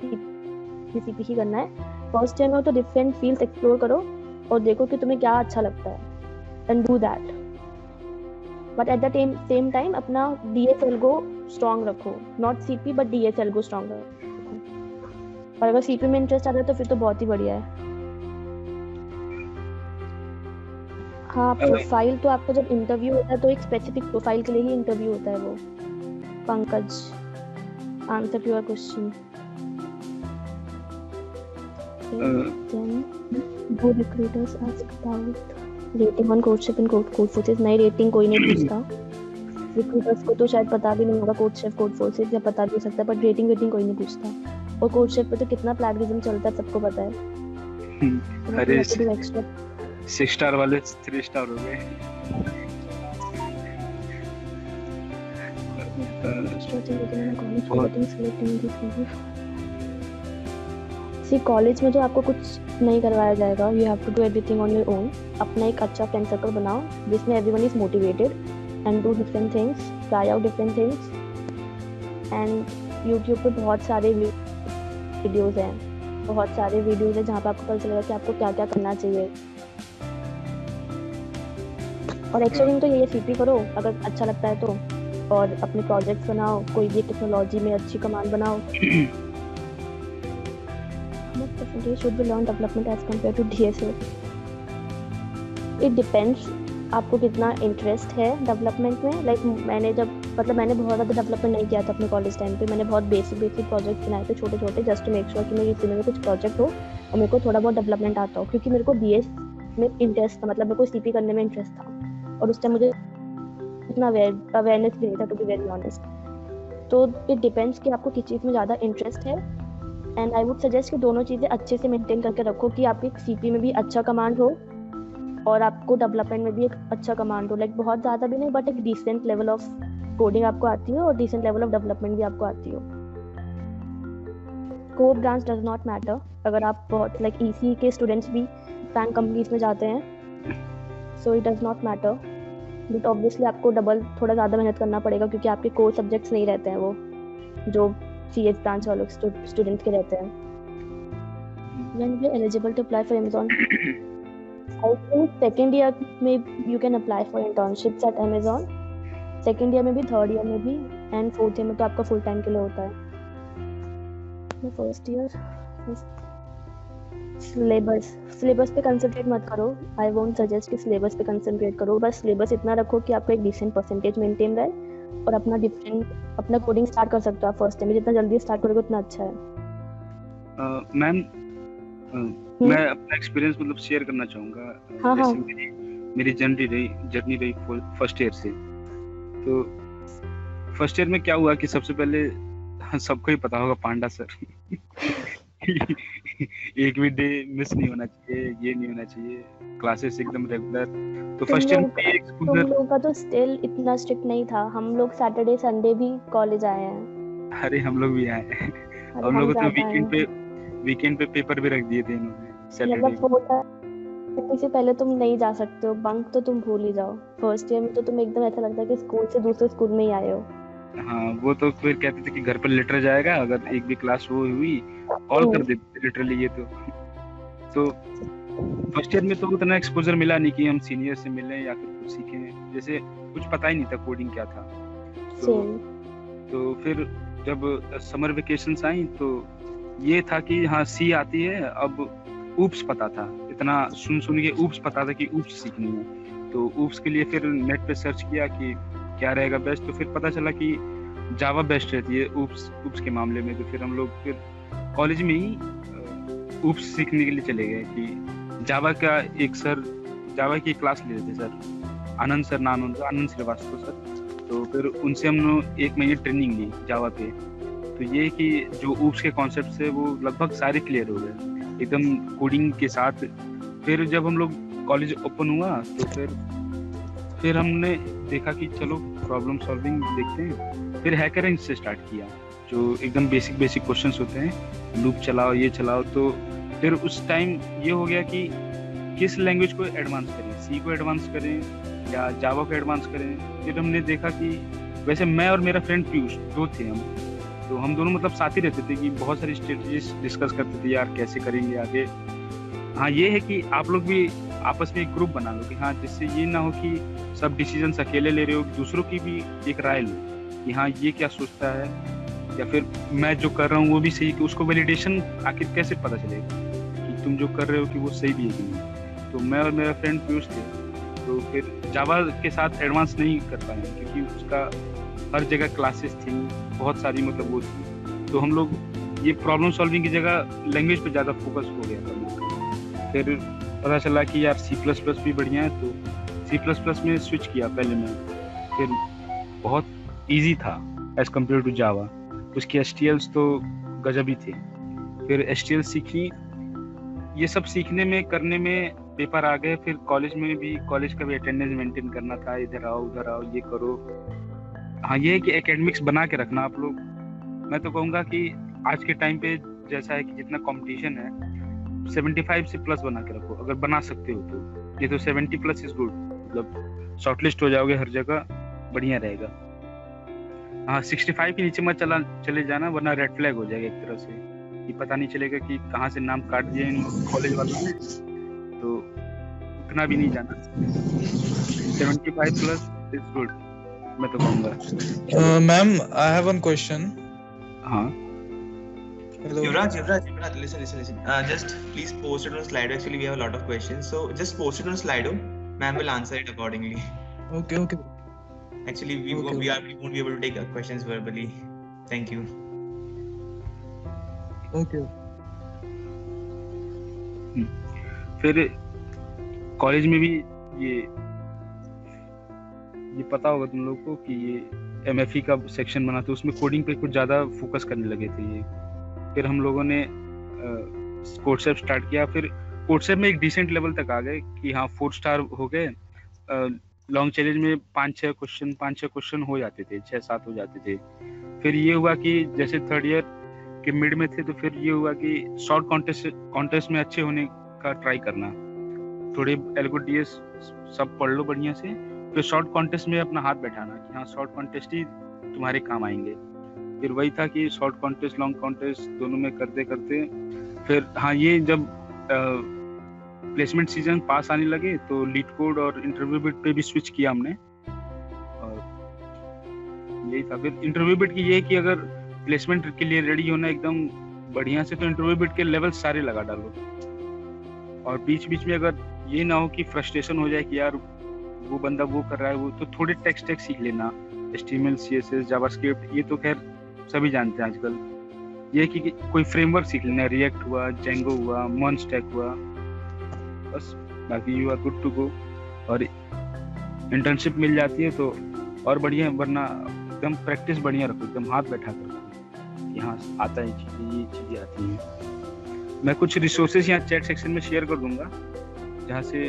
ही करना है। फर्स्ट ईयर में तो डिफरेंट फील्ड्स एक्सप्लोर करो और देखो कि तुम्हें क्या अच्छा लगता है and do that. But at the same time अपना DSL को स्ट्रॉन्ग रखो, नॉट सीपी बट DSL को स्ट्रॉन्ग रखो। और अगर सीपी में इंटरेस्ट आ रहा है तो फिर तो बहुत ही बढ़िया है। हाँ, प्रोफाइल तो आपको जब इंटरव्यू होता है तो एक स्पेसिफिक प्रोफाइल के लिए ही इंटरव्यू होता है वो। Pankaj, answer to your question. Then do recruiters ask about rating on courtship and code forces? नहीं, रेटिंग कोई नहीं पूछता। रिक्रूटर्स को तो शायद पता भी नहीं होगा कोर्टशिप कोड फोर्सेस, या पता भी हो सकता है, बट रेटिंग कोई नहीं पूछता। और कोर्टशिप पे तो कितना प्लैगरिज्म चलता है सबको पता है। अरे 6 स्टार वाले 3 स्टार हो गए। कॉलेज में तो आपको कुछ नहीं करवाया जाएगा, you have to do everything on your own. अपना एक अच्छा फ्रेंड सर्कल बनाओ जिसमें everyone is motivated and do different things, try out different things. And YouTube पे बहुत सारे वीडियोस हैं जहाँ पे आपको पता चलेगा कि आपको क्या क्या करना चाहिए। और एक्चुअली तो ये सीपी करो अगर अच्छा लगता है तो, और अपने प्रोजेक्ट्स बनाओ, कोई भी टेक्नोलॉजी में अच्छी कमांड बनाओ। What percentage should we learn development as compared to DSL? It depends आपको कितना इंटरेस्ट है डेवलपमेंट में। लाइक मैंने बहुत ज़्यादा डेवलपमेंट नहीं किया था अपने कॉलेज टाइम पे। मैंने बहुत बेसिक प्रोजेक्ट बनाए थे छोटे जस्ट टू मेक श्योर कि मेरी टीम में कुछ प्रोजेक्ट हो और मेरे को थोड़ा बहुत डेवलपमेंट आता हो, क्योंकि मेरे को DS में इंटरेस्ट था, मतलब मेरे को CP करने में इंटरेस्ट था और उस टाइम मुझे इतना अवेयरनेस भी नहीं था, टू बी वेरी ऑनेस्ट। तो इट डिपेंड्स कि आपको किस चीज़ में ज़्यादा इंटरेस्ट है। एंड आई वुड सजेस्ट कि दोनों चीज़ें अच्छे से मेंटेन करके रखो कि आपकी CP में भी अच्छा कमांड हो और आपको डेवलपमेंट में भी एक अच्छा कमांड हो। लाइक बहुत ज़्यादा भी नहीं, बट एक डिसेंट लेवल ऑफ कोडिंग आपको आती हो और डिसेंट लेवल ऑफ डेवलपमेंट भी आपको आती हो। Core branch does not matter. अगर आप बहुत लाइक EC के स्टूडेंट्स भी बैंक कंपनीज में जाते हैं, so it does not matter, but obviously आपको थोड़ा ज़्यादा मेहनत करना पड़ेगा क्योंकि आपके कोर सब्जेक्ट्स नहीं रहते हैं वो जो CS ब्रांच वालों स्टूडेंट्स के रहते हैं। When we are eligible to apply for Amazon, I think second year में you can apply for internships at Amazon. Second year में भी, third year में भी, and fourth year में तो आपका full time के लिए होता है। First year सिलेबस पे कंसंट्रेट मत करो। आई वोंट सजेस्ट कि सिलेबस पे कंसंट्रेट करो। बस सिलेबस इतना रखो कि आपका एक डिसेंट परसेंटेज मेंटेन रहे और अपना कोडिंग स्टार्ट कर सकते हो आप फर्स्ट टाइम में। जितना जल्दी स्टार्ट करोगे उतना अच्छा है। मैम, मैं अपना एक्सपीरियंस मतलब शेयर करना चाहूँगा। हाँ। मेरी जर्नी रही फर्स्ट ईयर से। तो फर्स्ट ईयर में क्या हुआ कि सबसे पहले सबको ही पता होगा पांडा सर एक भी डे मिस नहीं होना चाहिए, ये नहीं होना चाहिए, क्लासेस एकदम रेगुलर। तो फर्स्ट ईयर में हम लोगों का तो स्टिल इतना स्ट्रिक्ट नहीं था। हम लोग सैटरडे संडे भी कॉलेज आए हैं। अरे हम लोग भी आए हैं। हम लोग तो वीकेंड पे पेपर भी रख दिए थे इन्होंने सैटरडे। इससे पहले तुम नहीं जा सकते हो, बंक तो तुम भूल ही जाओ। फर्स्ट ईयर में तो तुम एकदम ऐसा लगता है कि स्कूल से दूसरे स्कूल में ही आए हो। हाँ, वो तो फिर कहते थे कि घर पर लेटर जाएगा अगर एक भी क्लास वो हुई, कॉल कर देते लिटरली। ये तो फर्स्ट ईयर में तो उतना एक्सपोजर मिला नहीं कि हम सीनियर से मिलें या फिर कुछ सीखें। जैसे कुछ पता ही नहीं था कोडिंग क्या था। तो फिर जब समर वेकेशंस आई तो ये था कि हाँ सी आती है। अब ऊप्स पता था, इतना सुन के ऊप्स पता था कि ऊप्स सीखनी है। तो ऊप्स के लिए फिर नेट पे सर्च किया कि क्या रहेगा बेस्ट। तो फिर पता चला कि जावा बेस्ट रहती है ऊप्स के मामले में। तो फिर हम लोग फिर कॉलेज में ही ऊप्स सीखने के लिए चले गए कि जावा का एक सर जावा की क्लास ले रहे थे सर, आनंद सर नाम उनका, आनंद श्रीवास्तव सर। तो फिर उनसे हमने 1 महीने ट्रेनिंग ली जावा पे। तो ये कि जो ऊप्स के कॉन्सेप्ट्स है वो लगभग सारे क्लियर हो गए एकदम कोडिंग के साथ। फिर जब हम लोग कॉलेज ओपन हुआ तो फिर हमने देखा कि चलो प्रॉब्लम सॉल्विंग देखते हैं। फिर हैकरिंग से स्टार्ट किया जो एकदम बेसिक क्वेश्चंस होते हैं, लूप चलाओ, ये चलाओ। तो फिर उस टाइम ये हो गया कि किस लैंग्वेज को एडवांस करें, सी को एडवांस करें या जावा को एडवांस करें। फिर हमने देखा कि वैसे मैं और मेरा फ्रेंड पीयूष दो थे हम, तो हम दोनों मतलब साथ ही रहते थे कि बहुत सारी स्ट्रेटजीज डिस्कस करते थे, यार कैसे करेंगे आगे। हाँ, ये है कि आप लोग भी आपस में एक ग्रुप बना लो कि हाँ, जिससे ये ना हो कि सब डिसीजंस अकेले ले रहे हो, दूसरों की भी एक राय लो कि हाँ ये क्या सोचता है, या फिर मैं जो कर रहा हूँ वो भी सही, कि उसको वैलिडेशन आखिर कैसे पता चलेगा कि तुम जो कर रहे हो कि वो सही भी है कि नहीं। तो मैं और मेरा फ्रेंड पीयूष थे, तो फिर जावा के साथ एडवांस नहीं कर पाए क्योंकि उसका हर जगह क्लासेस थी, बहुत सारी मतलब वो थी। तो हम लोग ये प्रॉब्लम सॉल्विंग की जगह लैंग्वेज पे ज़्यादा फोकस हो गया था। फिर पता चला कि यार C++ भी बढ़िया है, तो C++ में स्विच किया पहले मैं। फिर बहुत इजी था एज कम्पेयर टू जावा। उसकी HTMLs तो गजब ही थे। फिर HTML सीखी। ये सब सीखने में करने में पेपर आ गए। फिर कॉलेज में भी, कॉलेज का भी अटेंडेंस मेंटेन करना था, इधर आओ उधर आओ ये करो। हाँ, ये है कि एकेडमिक्स बना के रखना आप लोग। मैं तो कहूँगा कि आज के टाइम पे जैसा है कि जितना कंपटीशन है, 75 से प्लस बना के रखो अगर बना सकते हो तो। ये तो 70+ इज गुड, मतलब शॉर्टलिस्ट हो जाओगे हर जगह, बढ़िया रहेगा। हाँ, 65 के नीचे मत चले जाना, वरना रेड फ्लैग हो जाएगा एक तरह से, कि पता नहीं चलेगा कि कहाँ से नाम काट दिया इन कॉलेज वालों ने। तो उतना भी नहीं जाना, 75+ इज गुड, मैं तो कहूँगा। Ma'am, I have one question. हाँ, Yuvraj, listen. Just please post it on Slido. Actually, we have a lot of questions, so just post it on Slido. Ma'am will answer it accordingly. Okay. Actually, we won't be able to take questions verbally. Thank you. Okay. फिर college में भी ये पता होगा तुम लोग को कि ये MFE का सेक्शन बना था, उसमें कोडिंग पे कुछ ज़्यादा फोकस करने लगे थे ये। फिर हम लोगों ने कोडसेप स्टार्ट किया। फिर कोडसेप में एक डिसेंट लेवल तक आ गए कि हाँ 4 स्टार हो गए। लॉन्ग चैलेंज में 5-6 क्वेश्चन हो जाते थे, 6-7 हो जाते थे। फिर ये हुआ कि जैसे थर्ड ईयर के मिड में थे, तो फिर ये हुआ कि शॉर्ट कॉन्टेस्ट में अच्छे होने का ट्राई करना। थोड़े LGDS सब पढ़ लो बढ़िया से, फिर शॉर्ट कॉन्टेस्ट में अपना हाथ बैठाना कि हाँ शॉर्ट कॉन्टेस्ट ही तुम्हारे काम आएंगे। फिर वही था कि शॉर्ट कॉन्टेस्ट लॉन्ग कॉन्टेस्ट दोनों में करते फिर हाँ, ये जब प्लेसमेंट सीजन पास आने लगे तो लीड कोड और इंटरव्यू बिट पे भी स्विच किया हमने। और यही था। फिर इंटरव्यू बिट की ये है कि अगर प्लेसमेंट के लिए रेडी होना एकदम बढ़िया से, तो इंटरव्यू बिट के लेवल सारे लगा डालो। और बीच में अगर ये ना हो कि फ्रस्ट्रेशन हो जाए कि यार वो बंदा वो कर रहा है, वो तो थोड़े टेक्स्ट सीख लेना, HTML CSS जावास्क्रिप्ट, ये तो खैर सभी जानते हैं आजकल। ये कि कोई फ्रेमवर्क सीख लेना, रिएक्ट हुआ, जेंगो हुआ, मॉनस्टैक हुआ, बस बाकी you are good to go. और इंटर्नशिप मिल जाती है तो और बढ़िया, वरना एकदम प्रैक्टिस बढ़िया रखो, एकदम हाथ बैठा कर रखो, यहाँ आता है ये चीज़ें आती हैं। मैं कुछ रिसोर्सेज यहाँ चैट सेक्शन में शेयर कर दूंगा जहाँ से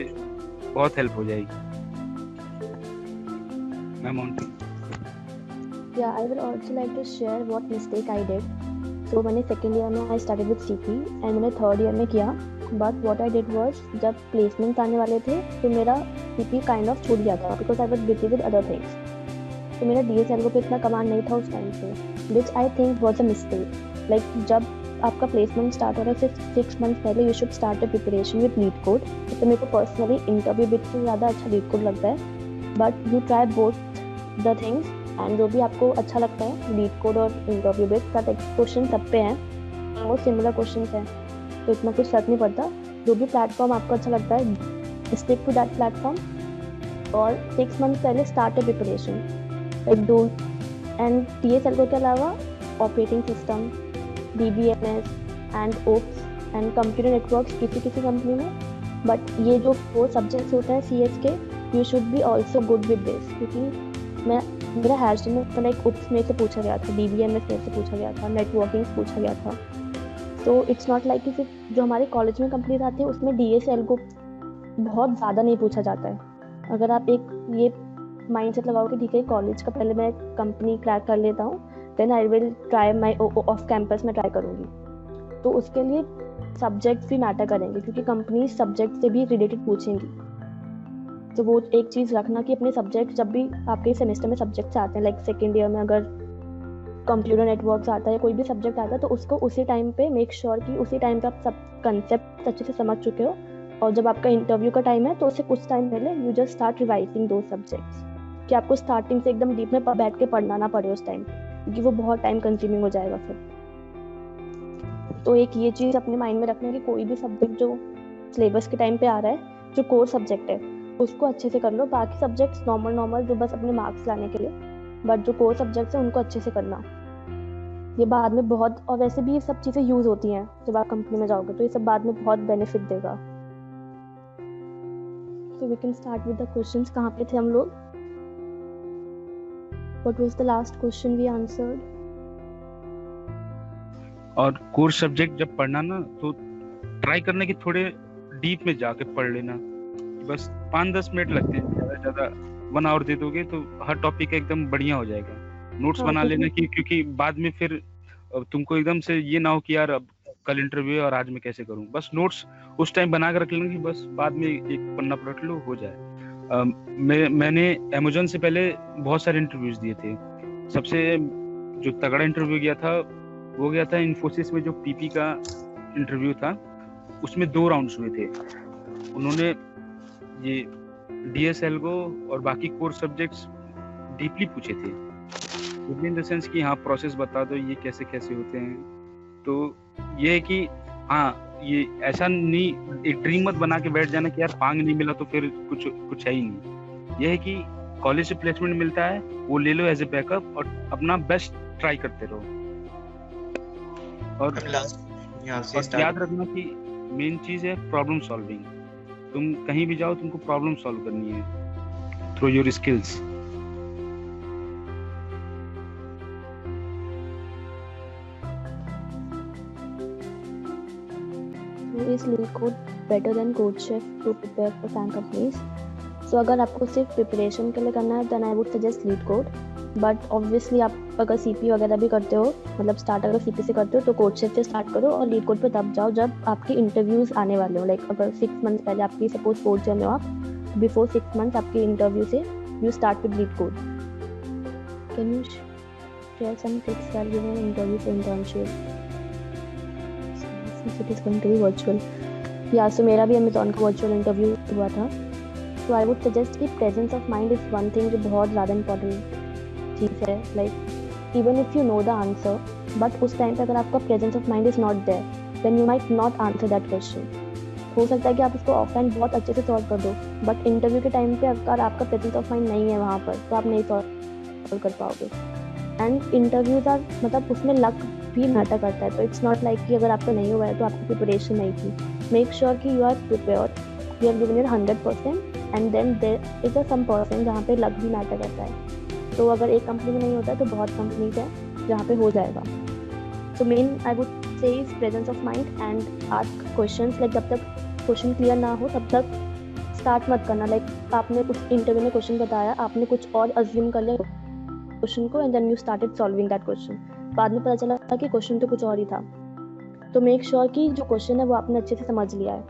बहुत हेल्प हो जाएगी। Ma'am on. Yeah, I will also like to share what mistake I did. So मैंने second year में I started with CP and मैंने third year में किया. But what I did was जब placements आने वाले थे तो मेरा CP kind of छूट गया था because I was busy with other things. तो मेरा DSL को इतना कमांड नहीं था उस टाइम पे, which I think was a mistake. Like जब आपका placement start हो रहा है 6 months पहले you should start the preparation with lead code. तो मेरे को personally interview bit से ज़्यादा अच्छा lead code लगता है. But you try both the things. And जो भी आपको अच्छा लगता है, लीड कोड और इंटरव्यू बेस का क्वेश्चन सब पे हैं, वो सिमिलर क्वेश्चन हैं, तो इतना कुछ फर्क नहीं पड़ता। जो भी प्लेटफॉर्म आपको अच्छा लगता है, स्टिक टू दैट प्लेटफॉर्म। और 6 मंथ पहले start a preparation like do. And TSL के अलावा operating system, DBMS and OPS and computer networks किसी कंपनी में। बट ये जो 4 सब्जेक्ट्स होते हैं CS के, you should be also good with this, क्योंकि मेरा हायर में लाइक OPS में से पूछा गया था, DBMS में से पूछा गया था, नेटवर्किंग से पूछा गया था। तो इट्स नॉट लाइक कि सिर्फ जो हमारे कॉलेज में कंप्लीट आती है उसमें DSL को बहुत ज़्यादा नहीं पूछा जाता है। अगर आप एक ये माइंडसेट लगाओ कि ठीक है कॉलेज का पहले मैं कंपनी क्रैक कर लेता हूँ, then I will try my off campus में ट्राई करूँगी। तो उसके लिए सब्जेक्ट्स भी मैटर करेंगे, क्योंकि कंपनी सब्जेक्ट से भी रिलेटेड पूछेंगी। तो वो एक चीज़ रखना कि अपने सब्जेक्ट, जब भी आपके सेमेस्टर में सब्जेक्ट्स आते हैं, लाइक सेकेंड ईयर में अगर कंप्यूटर नेटवर्क्स आता है, कोई भी सब्जेक्ट आता है, तो उसको उसी टाइम पे मेक श्योर कि उसी टाइम पे आप सब कंसेप्ट अच्छे से समझ चुके हो, और जब आपका इंटरव्यू का टाइम है तो उससे कुछ टाइम पहले यू जस्ट स्टार्ट रिवाइजिंग दो सब्जेक्ट्स, कि आपको स्टार्टिंग से एकदम डीप में बैठ के पढ़ना ना पड़े उस टाइम, क्योंकि वो बहुत टाइम कंज्यूमिंग हो जाएगा फिर। तो एक ये चीज़ अपने माइंड में रखना कि कोई भी सब्जेक्ट जो सिलेबस के टाइम पे आ रहा है, जो कोर सब्जेक्ट है, उसको अच्छे से कर लो। बाकी सब्जेक्ट्स नॉर्मल जो बस अपने मार्क्स लाने के लिए, बट जो कोर सब्जेक्ट्स हैं उनको अच्छे से करना। ये बाद में बहुत, और वैसे भी ये सब चीज़ें यूज़ होती हैं जब आप कंपनी में जाओगे, तो ये सब बाद में बहुत बेनिफिट देगा। So we can start with the questions. कहाँ पे थे हम लोग? What was the last question we answered? और कोर्स सब्जेक्ट जब पढ़ना ना, तो ट्राई करने की थोड़े डीप में जाके पढ़ लेना। बस 5-10 मिनट लगते हैं, ज़्यादा से ज़्यादा 1 आवर दे दोगे तो हर टॉपिक एकदम बढ़िया हो जाएगा। नोट्स बना लेना क्योंकि बाद में फिर तुमको एकदम से ये ना हो कि यार अब कल इंटरव्यू है और आज मैं कैसे करूं। बस नोट्स उस टाइम बना कर रख लेंगे, बस बाद में एक पन्ना पलट लो, हो जाए। मैंने अमेज़न से पहले बहुत सारे इंटरव्यूज दिए थे। सबसे जो तगड़ा इंटरव्यू गया था वो गया था इन्फोसिस में, जो पीपी का इंटरव्यू था। उसमें 2 राउंड्स हुए थे। उन्होंने ये डीएस एल्गो और बाकी कोर सब्जेक्ट्स डीपली पूछे थे, इन द सेंस कि हाँ प्रोसेस बता दो, ये कैसे कैसे होते हैं। तो ये है कि हाँ, ये ऐसा नहीं, एक ड्रीम मत बना के बैठ जाना कि यार पांग नहीं मिला तो फिर कुछ है ही नहीं। ये है कि कॉलेज से प्लेसमेंट मिलता है, वो ले लो एज ए बैकअप और अपना बेस्ट ट्राई करते रहो। और याद रखना कि मेन चीज है प्रॉब्लम सॉल्विंग। तुम कहीं भी जाओ, तुमको प्रॉब्लम सॉल्व करनी है through your skills. Is LeetCode better than CodeChef to prepare for FAANG companies? So अगर आपको सिर्फ प्रिपरेशन के लिए करना है, then I would suggest LeetCode. But obviously आप अगर सीपी वगैरह भी करते हो, मतलब स्टार्ट अगर सीपी से करते हो, तो CodeChef से स्टार्ट करो और LeetCode पे तब जाओ जब आपकी इंटरव्यूज आने वाले हो। लाइक अगर 6 मंथ्स पहले आपकी सपोज 4th ईयर में हो आप, बिफोर 6 मंथ्स आपके इंटरव्यू से you start with LeetCode. Can you share some tips for giving interview for internship? It is going to be virtual. Yeah, so मेरा भी अमेज़न का वर्चुअल इंटरव्यू हुआ था। So I would suggest कि presence of mind is one thing जो बहुत ज़्यादा important चीज़ है। Like even if you know the answer, but उस टाइम पे अगर आपका presence of mind is not there, then you might not answer that question. हो सकता है कि आप उसको ऑफलाइन बहुत अच्छे से सॉल्व कर दो, बट इंटरव्यू के टाइम पे अगर आपका presence of mind नहीं है वहाँ पर, तो आप नहीं सॉल्व कर पाओगे। एंड इंटरव्यूज आर, मतलब उसमें लक भी मैटर करता है। तो इट्स नॉट लाइक कि अगर आपका नहीं हुआ है तो आपकी प्रिपरेशन नहीं थी। मेक श्योर कि you are prepared, you are given your 100%, and then there is a some person जहाँ पे लक भी मैटर करता है। तो अगर एक कंपनी में नहीं होता है तो बहुत कंपनीज है जहाँ पे हो जाएगा। So main I would say is presence of mind and ask questions. Like जब तक क्वेश्चन क्लियर ना हो तब तक स्टार्ट मत करना। लाइक आपने कुछ इंटरव्यू में क्वेश्चन बताया, आपने कुछ और अज्यूम कर लिया क्वेश्चन को, and then you started solving that question. बाद में पता चला था कि क्वेश्चन तो कुछ और ही था। तो मेक श्योर कि जो क्वेश्चन है वो आपने अच्छे से समझ लिया है।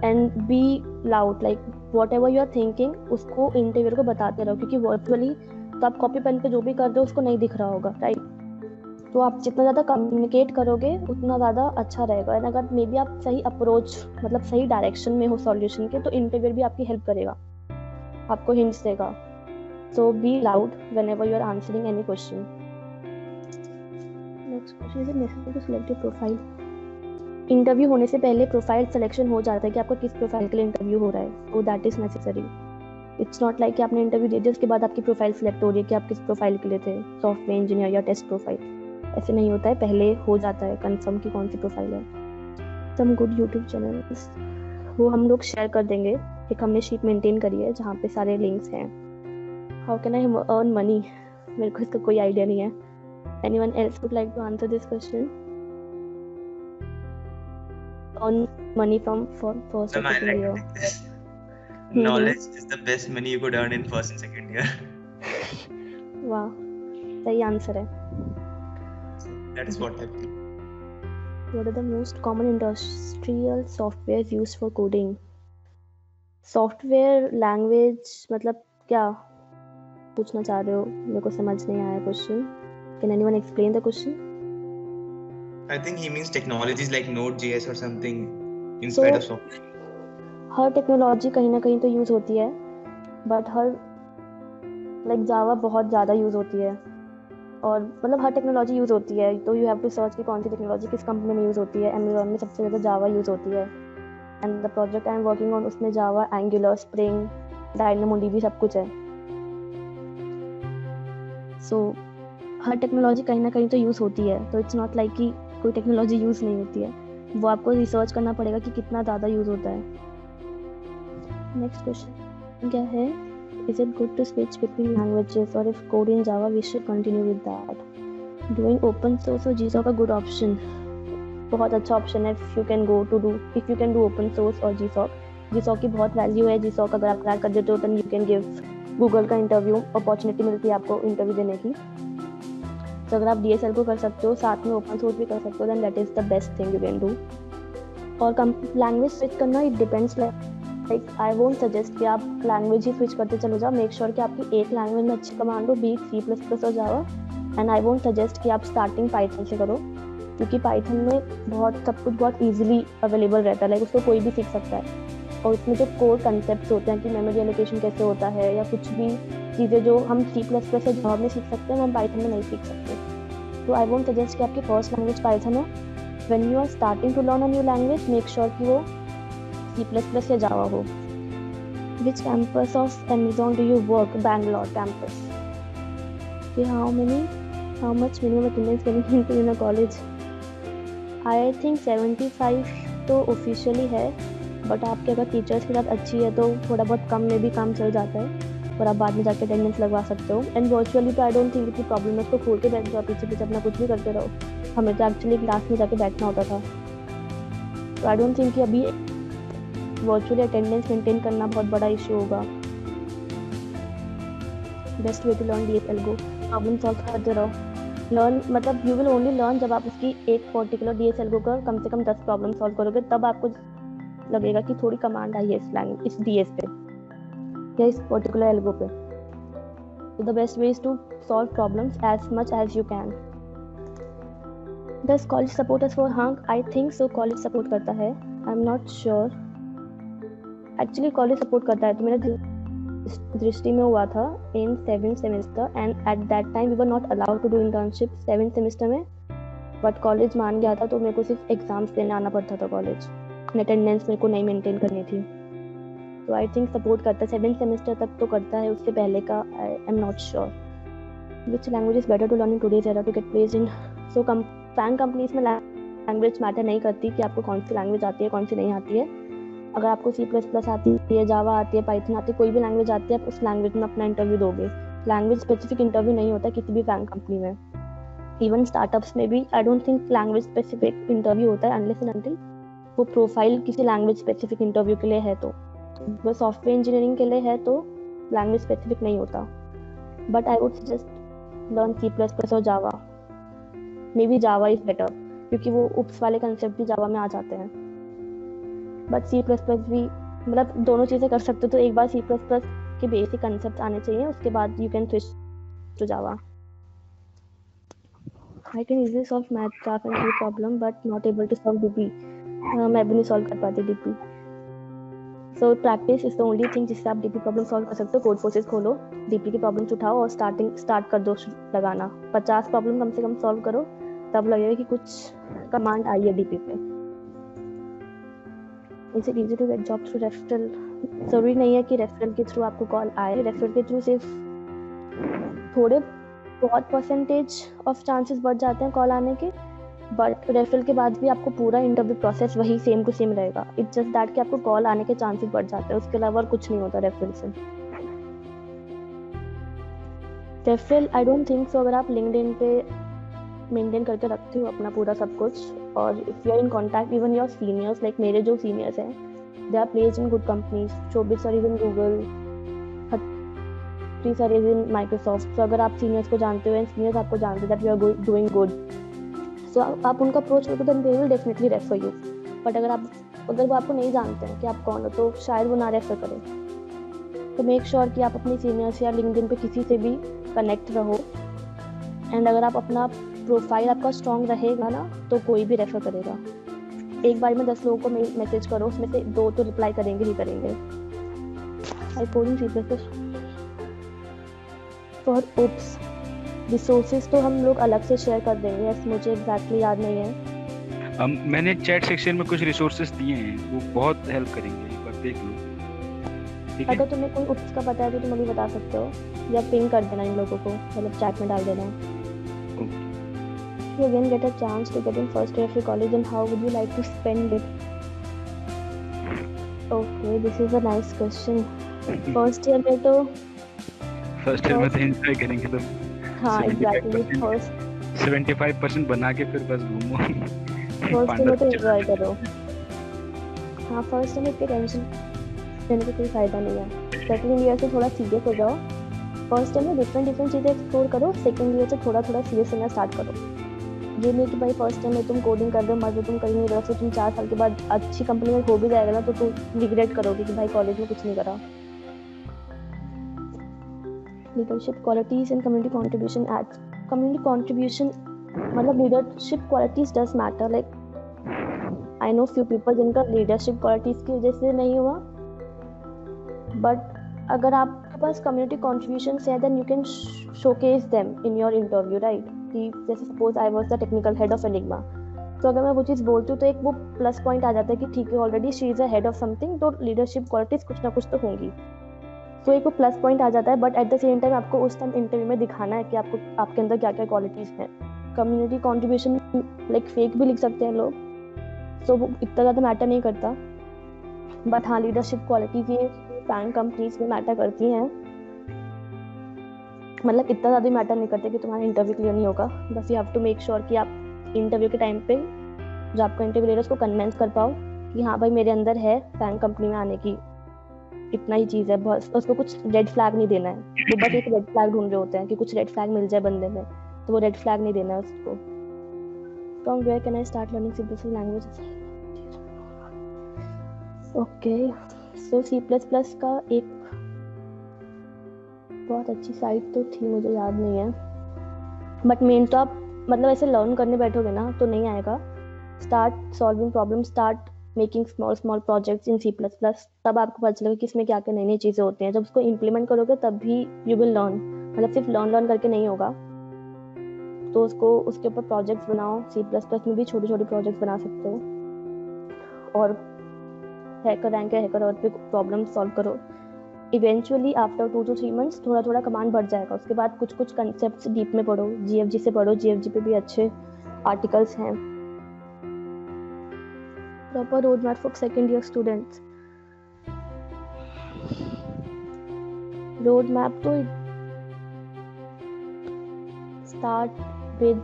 And be loud, like whatever you are thinking उसको इंटरव्यूअर को बताते रहो, क्योंकि वर्चुअली तो आप कॉपी पेन पे जो भी कर दो उसको नहीं दिख रहा होगा, राइट? तो आप जितना ज़्यादा कम्युनिकेट करोगे उतना ज़्यादा अच्छा रहेगा। एंड अगर मे बी आप सही अप्रोच, मतलब सही डायरेक्शन में हो सॉल्यूशन के, तो इंटरव्यूअर भी आपकी हेल्प करेगा, आपको हिंट्स देगा। So be loud whenever you are answering any question. Next question, is it necessary to select your profile? Interview होने से पहले प्रोफाइल सिलेक्शन हो जाता है कि आपका किस प्रोफाइल के लिए इंटरव्यू हो रहा है। So that is necessary. It's not like कि आपने इंटरव्यू दे दिया उसके बाद आपकी प्रोफाइल सिलेक्ट हो रही है कि आप किस प्रोफाइल के लिए थे, सॉफ्टवेयर इंजीनियर या टेस्ट प्रोफाइल। ऐसे नहीं होता है, पहले हो जाता है कंफर्म कि कौन सी प्रोफाइल है। सम गुड यूट्यूब चैनल्स, वो हम लोग शेयर कर देंगे। एक हमने शीट मेंटेन करी है जहाँ पे सारे लिंक्स हैं। How can I earn money? मेरे को इसका कोई आइडिया नहीं है। Anyone else would like to answer this question? Earn money from first or second year. Knowledge is the best money you could earn in first and second year. Wow. सही answer है। That's what I think. What are the most common industrial software used for coding? Software language मतलब क्या पूछना चाह रहे हो? मेरे को समझ नहीं आया question. Can anyone explain the question? I think he means technologies like Node.js or something instead of software. Her technology कहीं ना कहीं तो यूज़ होती है, बट हर लाइक जावा बहुत ज़्यादा यूज़ होती है, और मतलब हर टेक्नोलॉजी यूज़ होती है, तो यू हैव टू सर्च कि कौन सी टेक्नोलॉजी किस कंपनी में यूज़ होती है। अमेज़ॉन में सबसे ज़्यादा जावा यूज़ होती है, and the project I am working on उसमें जावा, एंगुलर, स्प्रिंग, डायनामोडीबी सब कुछ है। सो हर टेक्नोलॉजी कहीं ना कहीं तो यूज़ होती है, तो इट्स नॉट लाइक कि कोई टेक्नोलॉजी यूज़ नहीं होती है, वो आपको रिसर्च करना पड़ेगा कि कितना ज़्यादा यूज़ होता है। नेक्स्ट क्वेश्चन क्या है? Is it good to switch between languages, or if code in Java we should continue with that? Doing open source or GSOC a good option? बहुत अच्छा ऑप्शन है if you can do open source और GSOC। GSOC की बहुत value है। GSOC अगर आप crack कर देते हो तो you can give गूगल का इंटरव्यू अपॉर्चुनिटी मिलती है आपको इंटरव्यू देने की। तो अगर आप DSL को कर सकते हो, साथ में ओपन सोर्स भी कर सकते हो, then that is the best thing you can do। और लैंग्वेज स्विच करना it depends, like I won't suggest कि आप लैंग्वेज ही स्विच करते चलो जाओ। मेक श्योर कि आपकी एक लैंग्वेज में अच्छी कमांड हो, बी C++ और जावा। एंड आई वोंट सजेस्ट कि आप स्टार्टिंग पाइथन से करो, क्योंकि पाइथन में बहुत सब कुछ बहुत ईजिली अवेलेबल रहता है, लाइक उसको कोई भी सीख सकता है। और उसमें जो कोर कंसेप्ट होते हैं कि मेमोरी एलोकेशन कैसे होता है, या कुछ भी चीज़ें जो हम C++ या जावा में सीख सकते हैं, हम पाइथन में नहीं सीख सकते। तो आई वोंट सजेस्ट कि आपकी फर्स्ट लैंग्वेज पाइथन हो। When you are starting to learn a new language, make sure कि वो C++ या जावा हो। Which campus of Amazon do you work? Bangalore campus. Okay, how much minimum attendance can you maintain in a college? I think 75 तो officially है, but आपके अगर teachers के साथ अच्छी है तो थोड़ा बहुत कम में भी काम चल जाता है, और आप बाद में जाके अटेंडेंस लगवा सकते हो। एंड वर्चुअली तो आई डोंट थिंक इतनी प्रॉब्लम है, उसको खोल के बैठ जाओ, पीछे पीछे अपना कुछ भी करते रहो। हमें तो एक्चुअली क्लास में जाके बैठना होता था, तो आई डोंट थिंक कि अभी वर्चुअली अटेंडेंस मेंटेन करना बहुत बड़ा इशू होगा। Best way to learn DSL go, problem solve करते रहो। लर्न मतलब यू विल ओनली लर्न जब आप उसकी एक पर्टिकुलर DSL गो का कम से कम 10 प्रॉब्लम सॉल्व करोगे, तब आपको लगेगा कि थोड़ी कमांड आई है इस DS पे या इस पर्टिकुलर एल्गो पे। So the best way is to solve problems as much as you can. Does college support us for Hank? I think so, college support करता है। I'm not sure. Actually college support करता है, तो मेरा दृष्टि में हुआ था in 7th semester, and at that time we were not allowed to do internship 7th semester में, बट कॉलेज मान गया था, तो मेरे को सिर्फ एग्जाम्स देने आना पड़ता था कॉलेज, अटेंडेंस मेरे को नहीं मेंटेन करनी थी। तो आई थिंक सपोर्ट करता है 7th सेमेस्टर तक तो करता है, उससे पहले का I am not sure. Which language is better to learn in today's era to get placed in? So FAANG companies में लैंग्वेज मैटर नहीं करती कि आपको कौन सी लैंग्वेज आती है कौन सी नहीं आती है। अगर आपको C++ आती है, जावा आती है, पाइथन आती है, कोई भी लैंग्वेज आती है, आप उस लैंग्वेज में अपना इंटरव्यू दोगे। लैंग्वेज स्पेसिफिक इंटरव्यू नहीं होता किसी भी फैंग कंपनी में। इवन स्टार्टअप्स में भी आई don't think language specific interview होता है, अनलेस एंड अनटिल वो प्रोफाइल किसी लैंग्वेज स्पेसिफिक इंटरव्यू के लिए है। तो वो सॉफ्टवेयर इंजीनियरिंग के लिए है तो लैंग्वेज स्पेसिफिक नहीं होता, but I would suggest learn C++ और Java. Maybe Java is better, क्योंकि वो उप्स वाले कंसेप्ट भी जावा में आ जाते हैं, बट C++ भी मतलब दोनों चीज़ें कर सकते हो। तो एक बार C++ के बेसिक कंसेप्ट आने चाहिए, उसके बाद you can switch to Java. I can easily solve math graph and tree problem but not able to solve DP। मैं भी नहीं सॉल्व कर पाती DP। So practice is the only thing जिससे आप DP प्रॉब्लम सॉल्व कर सकते हो। कोड फोर्सेस खोलो, DP की प्रॉब्लम्स उठाओ और स्टार्ट कर दो लगाना। 50 प्रॉब्लम कम से कम सॉल्व करो, तब लगेगा कि कुछ कमांड आई है DP पे। Is it easy to get jobs through referral? जरूरी नहीं है कि रेफरल के थ्रू आपको कॉल आए। रेफरल के थ्रू सिर्फ थोड़े बहुत परसेंटेज ऑफ चांसेस बढ़ जाते हैं कॉल आने के, बट रेफरल के बाद भी आपको पूरा इंटरव्यू प्रोसेस वही सेम टू सेम रहेगा। इट्स जस्ट दैट कि आपको कॉल आने के चांसेस बढ़ जाते हैं, उसके अलावा कुछ नहीं होता रेफरल से। Referral I don't think so. अगर आप लिंक्डइन पे मेंटेन करके रखते हो अपना पूरा सब कुछ, और if you are in contact even your seniors, like मेरे जो सीनियर्स हैं they are placed in good companies, शोबिस और even Google, practice or is in Microsoft. So अगर आप सीनियर्स को जानते हो and seniors आपको जानते हैं that you are doing good, so आप उनका अप्रोच करोगे then they will definitely refer you. But अगर वो आपको नहीं जानते हैं कि आप कौन हो तो शायद वो ना रेफर करें. तो मेक श्योर कि आप अपने सीनियर्स या लिंक्डइन पे किसी से भी कनेक्ट रहो. एंड अगर आप अपना प्रोफाइल आपका स्ट्रॉन्ग रहेगा ना तो कोई भी रेफर करेगा. एक बार में 10 लोगों को मैसेज करो, उसमें से 2 तो रिप्लाई करेंगे ही करेंगे. I coding sequences for oops resources तो हम लोग अलग से शेयर कर देंगे. यस, मुझे एग्जैक्टली याद नहीं है. मैंने चैट सेक्शन में कुछ रिसोर्सेज दिए हैं, वो बहुत हेल्प करेंगे, एक बार देख लो. ठीक है, अगर तुम्हें कोई ओप्स का पता है तो तुम अभी बता सकते हो या पिंग कर देना इन लोगों को, मतलब चैट में डाल देना. You again get a chance to get in first year of your college and how would you like to spend it? Okay, this is a nice question. First year में तो एंजॉय करेंगे तुम. हाँ exactly. First 75% बना के फिर बस घूमो. फर्स्ट में तो एंजॉय करो. हाँ, फर्स्ट में इतनी टेंशन लेने का कोई फायदा नहीं है. सेकंड ईयर से थोड़ा सीरियस हो जाओ. फर्स्ट ईयर में डिफरेंट चीज़ें एक्सप्लोर करो. सेकंड ईयर से थोड़ा सीरियस होना स्टार्ट करो. ये नहीं कि भाई फर्स्ट टाइम में तुम कोडिंग कर रहे हो, मजे तुम कर नहीं रहे हो, फिर तुम 4 साल के बाद अच्छी कंपनी में हो भी जाएगा ना तो तुम रिग्रेट करोगे कि भाई कॉलेज में कुछ नहीं करा. Leadership qualities and community contribution at community contribution मतलब leadership qualities does matter. Like I know few people जिनका लीडरशिप क्वालिटीज की वजह से नहीं हुआ, बट अगर आपके पास कम्युनिटी कंट्रीब्यूशंस है then you can showcase them in your interview, right. कि जैसे suppose I was the technical head of Enigma, तो अगर मैं वो चीज़ बोलती हूँ तो एक वो प्लस पॉइंट आ जाता है कि ठीक है already she is a head of something, तो लीडरशिप क्वालिटीज कुछ ना कुछ तो होंगी. तो एक वो प्लस पॉइंट आ जाता है. But at the same time आपको उस टाइम इंटरव्यू में दिखाना है कि आपके अंदर क्या क्या क्वालिटीज़ हैं. कम्युनिटी कॉन्ट्रीब्यूशन लाइक फेक भी लिख सकते हैं लोग, सो वो इतना ज़्यादा मैटर नहीं करता. बट हाँ, लीडरशिप क्वालिटीज ये बैंक कंपनीज में मैटर करती हैं. मतलब इतना ज़्यादा मैटर नहीं करते कि तुम्हारा इंटरव्यू क्लियर नहीं होगा. बस you have to make sure कि आप इंटरव्यू के टाइम पे जो आपका इंटरव्यू ले रहा है उसको कन्विंस कर पाओ कि हाँ भाई मेरे अंदर है बैंक कंपनी में आने की, इतना ही चीज़ है. बस उसको कुछ रेड फ्लैग नहीं देना है. वो बस एक रेड फ्लैग ढूंढ रहे होते हैं कि कुछ रेड फ्लैग मिल जाए बंदे में, तो वो रेड फ्लैग नहीं देना है उसको. From where can I start learning C++ language? Okay, so C++ का एक बहुत अच्छी साइट तो थी, मुझे याद नहीं है, बट मेन तो आप मतलब ऐसे लर्न करने बैठोगे ना तो नहीं आएगा. Start solving problem, start making small projects in C++, तब आपको पता चलेगा कि इसमें क्या क्या नई नई चीज़ें होती हैं. जब उसको इम्प्लीमेंट करोगे तब भी यू विल लर्न. मतलब सिर्फ लर्न करके नहीं होगा, तो उसके ऊपर प्रोजेक्ट्स बनाओ. C++ में भी छोटे छोटे प्रोजेक्ट्स बना सकते हो और हैकर रैंक या हैकर और पे प्रॉब्लम सॉल्व करो. इवेंचुअली आफ्टर 2 to 3 months थोड़ा कमांड बढ़ जाएगा. उसके बाद कुछ कंसेप्ट्स डीप में पढ़ो. GFG से पढ़ो, GFG पे भी अच्छे आर्टिकल्स हैं. Proper road map for second year students. Road map तो स्टार्ट विद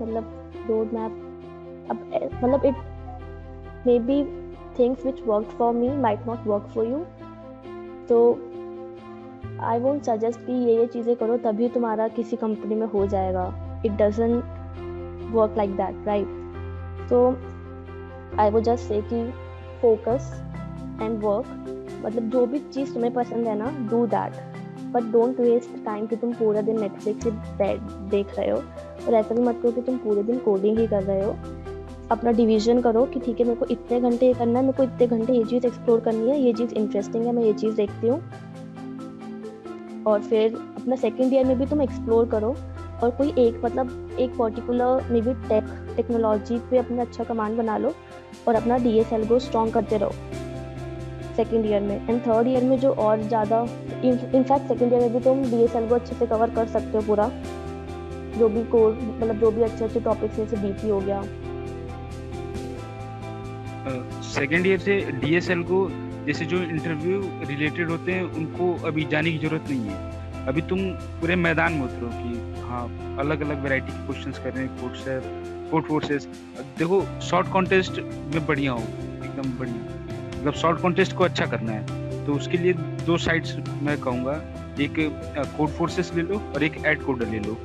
मतलब रोड मैप अब मतलब it may be things which worked for me might not work for you. तो आई वोंट सजेस्ट कि ये चीज़ें करो तभी तुम्हारा किसी कंपनी में हो जाएगा. It doesn't work like that, right. तो आई वुड जस्ट से कि फोकस एंड वर्क. मतलब जो भी चीज़ तुम्हें पसंद है ना, do that, but don't waste time कि तुम पूरा दिन नेटफ्लिक्स देख रहे हो. और ऐसा भी मत करो कि तुम पूरे दिन कोडिंग ही कर रहे हो. अपना डिवीजन करो कि ठीक है मेरे को इतने घंटे ये करना है, मेरे को इतने घंटे ये चीज़ एक्सप्लोर करनी है, ये चीज़ इंटरेस्टिंग है, मैं ये चीज़ देखती हूँ. और फिर अपना सेकेंड ईयर में भी तुम एक्सप्लोर करो और कोई एक पर्टिकुलर मे बी टेक्नोलॉजी पे अपना अच्छा कमांड बना लो और अपना DSL को स्ट्रॉन्ग करते रहो सेकेंड ईयर में. एंड थर्ड ईयर में जो और ज़्यादा इनफैक्ट सेकेंड ईयर में भी तुम DSL को अच्छे से कवर कर सकते हो पूरा, जो भी कोर्स मतलब जो भी अच्छे टॉपिक्स जैसे DP हो गया. सेकेंड ईयर से DSL को जैसे जो इंटरव्यू रिलेटेड होते हैं उनको अभी जाने की जरूरत नहीं है. अभी तुम पूरे मैदान में उतरो कि हाँ अलग अलग वैरायटी के क्वेश्चंस कर रहे हैं. कोड फोर्सेस देखो, शॉर्ट कॉन्टेस्ट में बढ़िया हो, एकदम बढ़िया. मतलब शॉर्ट कॉन्टेस्ट को अच्छा करना है तो उसके लिए 2 साइट्स मैं कहूँगा. एक कोड फोर्सेस ले लो और एक एड कोडर ले लो।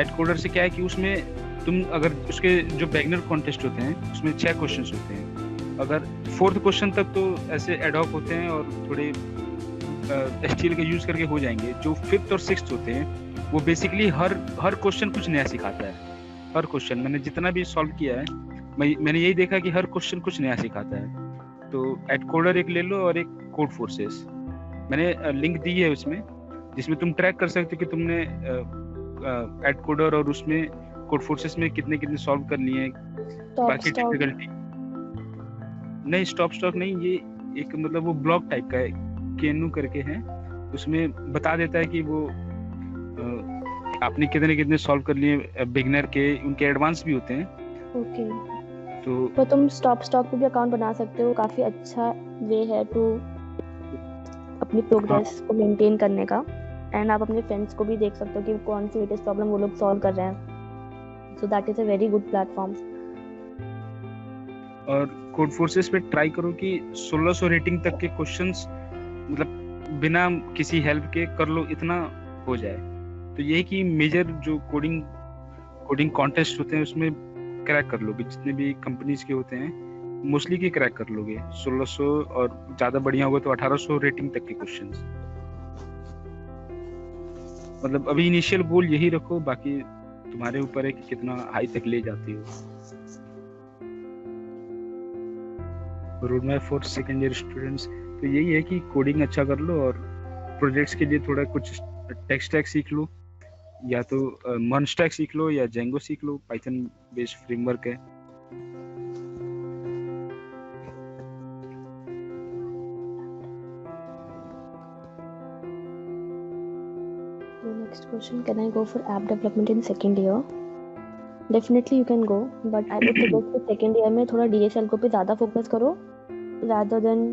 एड कोडर से क्या है कि उसमें तुम अगर उसके जो बिगिनर कॉन्टेस्ट होते हैं उसमें 6 क्वेश्चंस होते हैं। अगर 4th क्वेश्चन तक तो ऐसे एडॉक होते हैं और थोड़े एचटीएल का यूज करके हो जाएंगे। जो 5th और 6th होते हैं वो बेसिकली हर क्वेश्चन कुछ नया सिखाता है। हर क्वेश्चन मैंने जितना भी सॉल्व किया है मैंने यही देखा कि हर क्वेश्चन कुछ नया सिखाता है। तो एड कोडर एक ले लो और एक कोड फोर्सेस, मैंने लिंक दी है उसमें, जिसमें तुम ट्रैक कर सकते हो कि तुमने एड कोडर और उसमें कोड फोर्सेस में कितने सॉल्व कर लिए। बाकी डिफिकल्टी नहीं, स्टॉप नहीं, ये एक मतलब वो ब्लॉक टाइप का है, केनू करके है, उसमें बता देता है कि वो आपने कितने सॉल्व कर लिए बिगिनर के, उनके एडवांस भी होते हैं। ओके, तो तुम स्टॉक पे भी अकाउंट बना सकते हो। काफी अच्छा वे है टू अपनी प्रोग्रेस को मेंटेन करने का। एंड आप अपने फ्रेंड्स को भी देख सकते हो कि कौन सी लेटेस्ट प्रॉब्लम वो लोग सॉल्व कर रहे हैं। So that is a very good platform. और कोड फोर्सेस पे ट्राई करो कि 1600 रेटिंग तक के क्वेश्चंस मतलब बिना किसी हेल्प के कर लो, इतना हो जाए। तो यही कि मेजर जो कोडिंग कॉन्टेस्ट होते हैं उसमें क्रैक कर लोगे, जितने भी कंपनीज के होते हैं मोस्टली के क्रैक कर लोगे 1600, और ज्यादा बढ़िया होगा तो 1800 रेटिंग तक के क्वेश्चंस। मतलब अभी इनिशियल गोल यही रखो, बाकी तुम्हारे ऊपर है कि कितना हाई तक ले जाती हो। Road map for second year students तो यही है कि कोडिंग अच्छा कर लो और प्रोजेक्ट्स के लिए थोड़ा कुछ टेक स्टैक सीख लो, या तो मर्न स्टैक सीख लो या जेंगो सीख लो, पाइथन बेस्ड फ्रेमवर्क है। Next question, can I go for app development in second year? Definitely you can go, but I would suggest कि second year में थोड़ा DSL को भी ज़्यादा focus करो rather than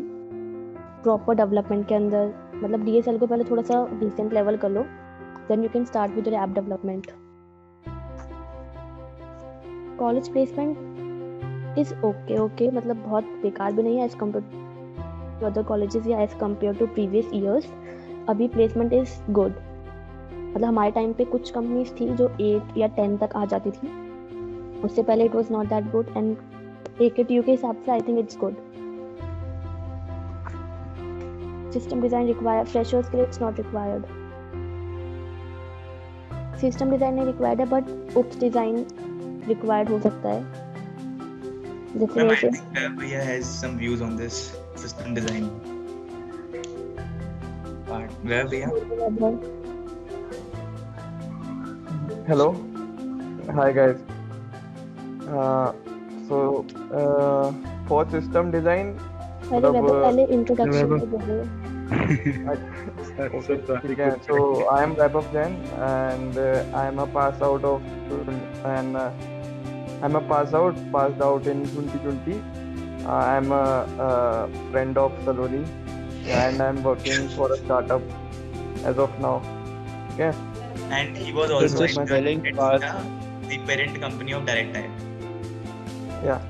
proper development के अंदर। मतलब DSL को पहले थोड़ा सा decent level कर लो, then you can start with your app development. College placement is okay, मतलब बहुत बेकार भी नहीं है as compared to other colleges या as compared to previous years। अभी placement is good। मतलब हमारे टाइम पे कुछ कंपनीज थी जो 8 या 10 तक आ जाती थी, उससे पहले it was not that good. And AKTU के हिसाब से I think it's good. System design required freshers के लिए, it's not required. System design नहीं रिक्वायर्ड है, बट उप्स डिजाइन रिक्वायर्ड हो सकता है। जैसे I think Bhaiya has some views on this system design part. Where Bhaiya? Hello, hi guys. For system design, अरे वैभव पहले इंट्रोडक्शन वैभव। दे दो। okay. So I am Vaibhav Jain, and I am a passed out in 2020. I am a friend of Saloni, and I am working for a startup as of now. Okay. And he was also just telling the parent company of Direct Type. Yeah.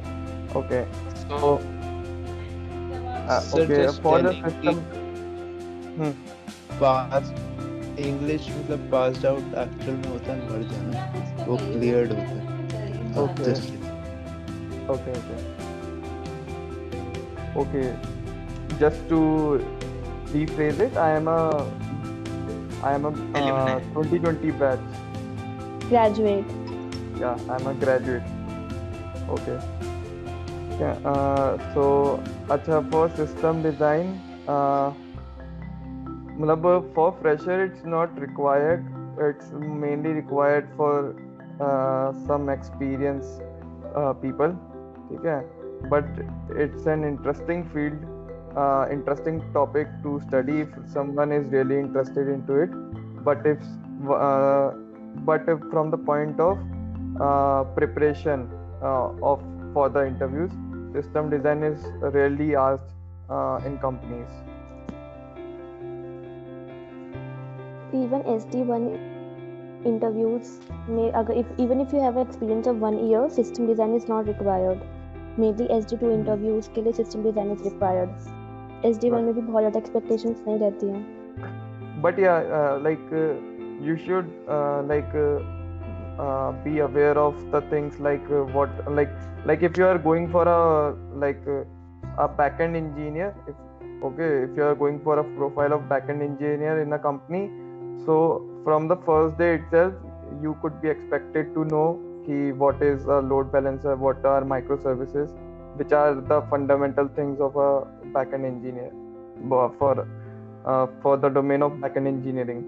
Okay. So Sir, okay, just for the telling system. Pass English मतलब passed out actual में होता है मर जाना, वो cleared होता है। Okay. Just Okay. Just to rephrase it, I am a 2020 batch. Graduate. Yeah, I'm a graduate. Okay. Yeah. So, अच्छा, for system design, मतलब for fresher it's not required. It's mainly required for some experienced people. ठीक है? But it's an interesting field, interesting topic to study if someone is really interested into it. But if from the point of preparation for the interviews, system design is rarely asked in companies. Even SD1 interviews may even if you have experience of 1 year, system design is not required. Maybe SD2 interviews के लिए system design is required. SD1 में भी बहुत ज़्यादा expectations नहीं रहती हैं. but yeah, you should be aware of the things what like if you are going for a backend engineer, if you are going for a profile of backend engineer in a company, so from the first day itself you could be expected to know what is a load balancer, what are microservices, which are the fundamental things of a backend engineer for the domain of backend engineering.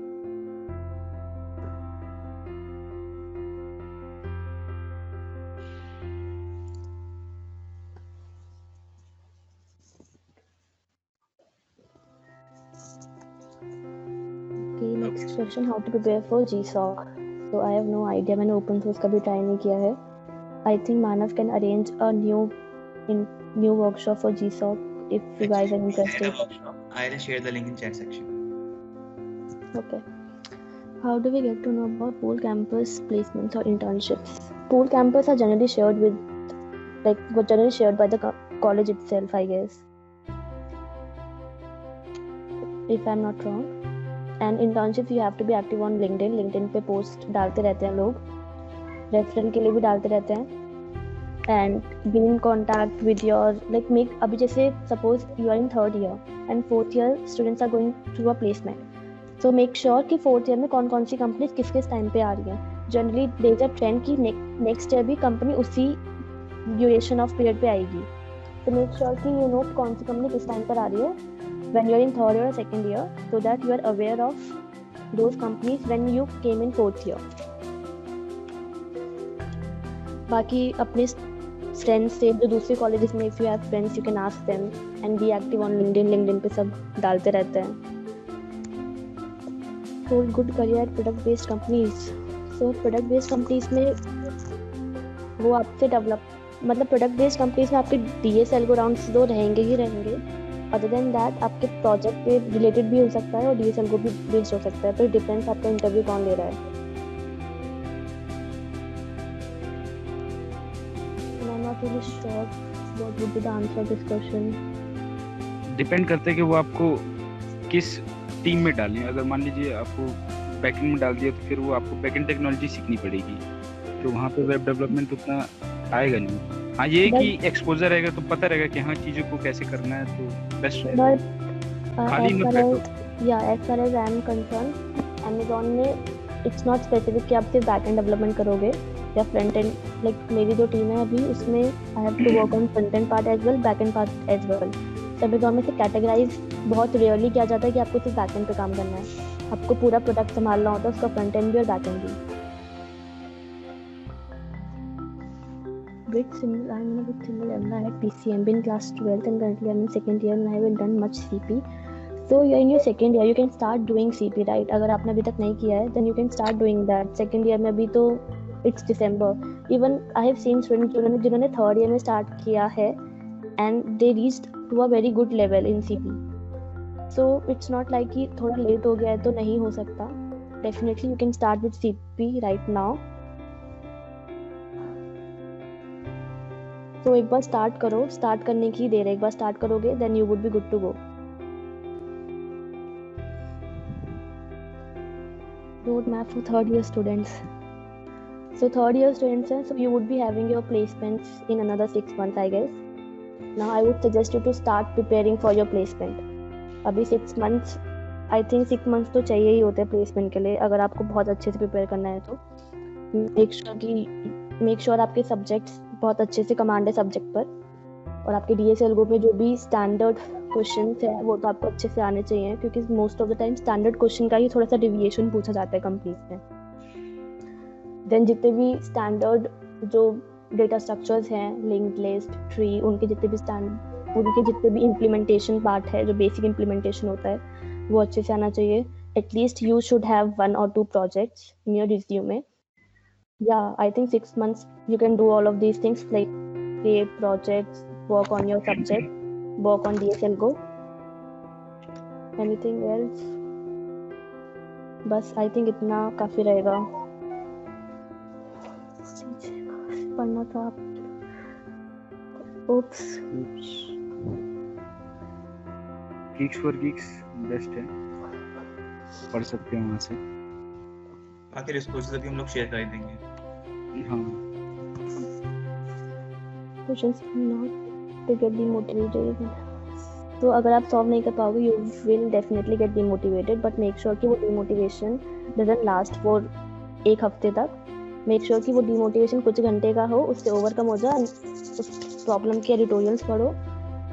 Okay, next question, how to prepare for GSOC. So I have no idea, मैंने open source कभी try नहीं किया है. I think Manav can arrange a new workshop for GSOC if you guys are interested. I'll share the link in chat section. Okay. How do we get to know about pool campus placements or internships? Pool campus are generally shared by the college itself, I guess, if I'm not wrong. And internships you have to be active on LinkedIn. LinkedIn पे post डालते रहते हैं लोग, referral के लिए भी डालते रहते हैं. And be in contact with your make अभी जैसे suppose you are in 3rd year and 4th year students are going through a placement. So make sure कि 4th year में कौन सी कंपनीज किस टाइम पे आ रही हैं. Generally there is a trend कि नेक्स्ट ईयर भी कंपनी उसी ड्यूरेशन ऑफ पीरियड पे आएगी. तो मेक श्योर कि यू नो कौन सी कंपनी किस टाइम पर आ रही है when you are in 3rd year or 2nd year, so that you are aware of those companies when you came in 4th year. बाकी अपने फ्रेंड्स से जो दूसरे कॉलेजेस में, if you have friends you can ask them and be active on LinkedIn पे सब डालते रहते हैं. So good career at product based companies. So product based companies में वो आपसे मतलब product based companies में आपके DSL को राउंड्स तो रहेंगे ही रहेंगे. अदर देन दैट आपके प्रोजेक्ट पे रिलेटेड भी हो सकता है और DSL को भी बेस्ड हो सकता है. तो डिपेंड्स आपका इंटरव्यू कौन ले रहा है. I'm not really sure what would be the answer of this question. Depend करता है कि वो आपको किस टीम में डालनी है. अगर मान लीजिए आपको बैकएंड में डाल दिया तो फिर वो आपको बैकएंड टेक्नोलॉजी सीखनी पड़ेगी, तो वहाँ पे वेब डेवलपमेंट उतना आएगा नहीं. हाँ, ये कि एक्सपोजर रहेगा तो पता रहेगा कि हाँ चीज़ों को कैसे करना है, तो बेस्ट रहेगा. as far as I am concerned, Amazon में it's not specific कि आप सिर्फ बैकएंड डेवलपमेंट करोगे या फ्रंट एंड. लाइक मेरी जो टीम है अभी उसमें I have to work on front end part as well, backend part as well. Amazon में से कैटेगराइज बहुत रेयरली किया जाता है कि आपको सिर्फ बैकएंड पे काम करना है. आपको पूरा प्रोडक्ट संभालना होता है, उसका फ्रंट एंड भी और बैक एंड भी. I'm a bit similar. I had PCMB in class 12th and currently I'm in 2nd year and I haven't done much CP. So in your 2nd year you can start doing CP, right? अगर आपने अभी तक नहीं किया है then you can start doing that. 2nd year में अभी तो it's December. Even I have seen students जिन्होंने 3rd year में start किया है and they reached to a very good level in CP. So it's not like कि थोड़ा late हो गया है तो नहीं हो सकता. Definitely you can start with CP right now. तो एक बार स्टार्ट करो, स्टार्ट करने की देर है. एक बार स्टार्ट करोगे then you would be good to go. Roadmap for 3rd year students. So 3rd year students हैं, so you would be having your placements in another 6 months I guess. Now I would suggest you to start preparing for your placement. अभी 6 months, I think 6 months तो चाहिए ही होते हैं placement के लिए. अगर आपको बहुत अच्छे से प्रिपेयर करना है तो मेक श्योर आपके सब्जेक्ट्स बहुत अच्छे से कमांड है सब्जेक्ट पर, और आपके DSL ग्रुप में जो भी स्टैंडर्ड क्वेश्चन है वो तो आपको अच्छे से आने चाहिए, क्योंकि most of the time standard question का ही थोड़ा सा डिविएशन पूछा जाता है कंपनीज में. देन जितने भी स्टैंडर्ड जो डेटा स्ट्रक्चर्स हैं, लिंक्ड लिस्ट, ट्री, उनके जितने भी इम्प्लीमेंटेशन पार्ट है, जो बेसिक इम्प्लीमेंटेशन होता है वो अच्छे से आना चाहिए. At least you should have 1 or 2 projects in your resume. Yeah, I think 6 months you can do all of these things, like create projects, work on your subject, work on DSL Go. Anything else? बस I think इतना काफी रहेगा. पढ़ना था. Oops. Geeks for Geeks best है. पढ़ सकते हैं वहाँ से। बाकी रिसोर्सेज भी हम लोग शेयर कर देंगे। हाँ questions not to get demotivated. तो अगर आप सॉल्व नहीं कर पाओगे you will definitely get demotivated, but make sure कि वो डिमोटिवेशन डजंट लास्ट फॉर एक हफ्ते तक। मेक श्योर कि वो डिमोटिवेशन कुछ घंटे का हो, उससे ओवरकम हो जाए। उस प्रॉब्लम के एडिटोरियल्स पढ़ो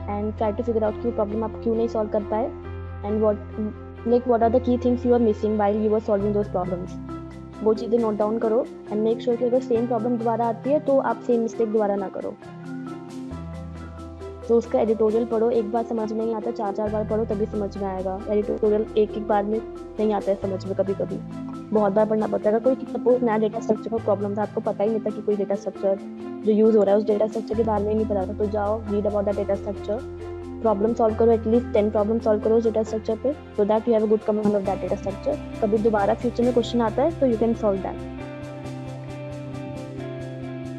and try to figure out कि प्रॉब्लम आप क्यों नहीं सॉल्व कर पाए and what are the key things you are missing while you are solving those problems. वो चीज़ें नोट डाउन करो एंड मेक श्योर कि अगर सेम प्रॉब्लम दोबारा आती है तो आप सेम मिस्टेक दोबारा ना करो। तो उसका एडिटोरियल पढ़ो, एक बार समझ में नहीं आता 4-4 बार पढ़ो तभी समझ में आएगा। एडिटोरियल एक बार में नहीं आता है समझ में, कभी कभी बहुत बार पढ़ना पड़ता है। कोई सपोज नया डेटा स्ट्रक्चर का प्रॉब्लम था, आपको पता ही नहीं था कि कोई डेटा स्ट्रक्चर जो यूज हो रहा है उस डेटा स्ट्रक्चर के बारे में नहीं पता था, तो जाओ read about the data structure, problem solve करो, एटलीस्ट 10 प्रॉब्लम सॉल्व करो उस डेटा स्ट्रक्चर पे, so that you have a good command of that data structure. कभी दोबारा फ्यूचर में क्वेश्चन आता है तो यू कैन सॉल्व दैट।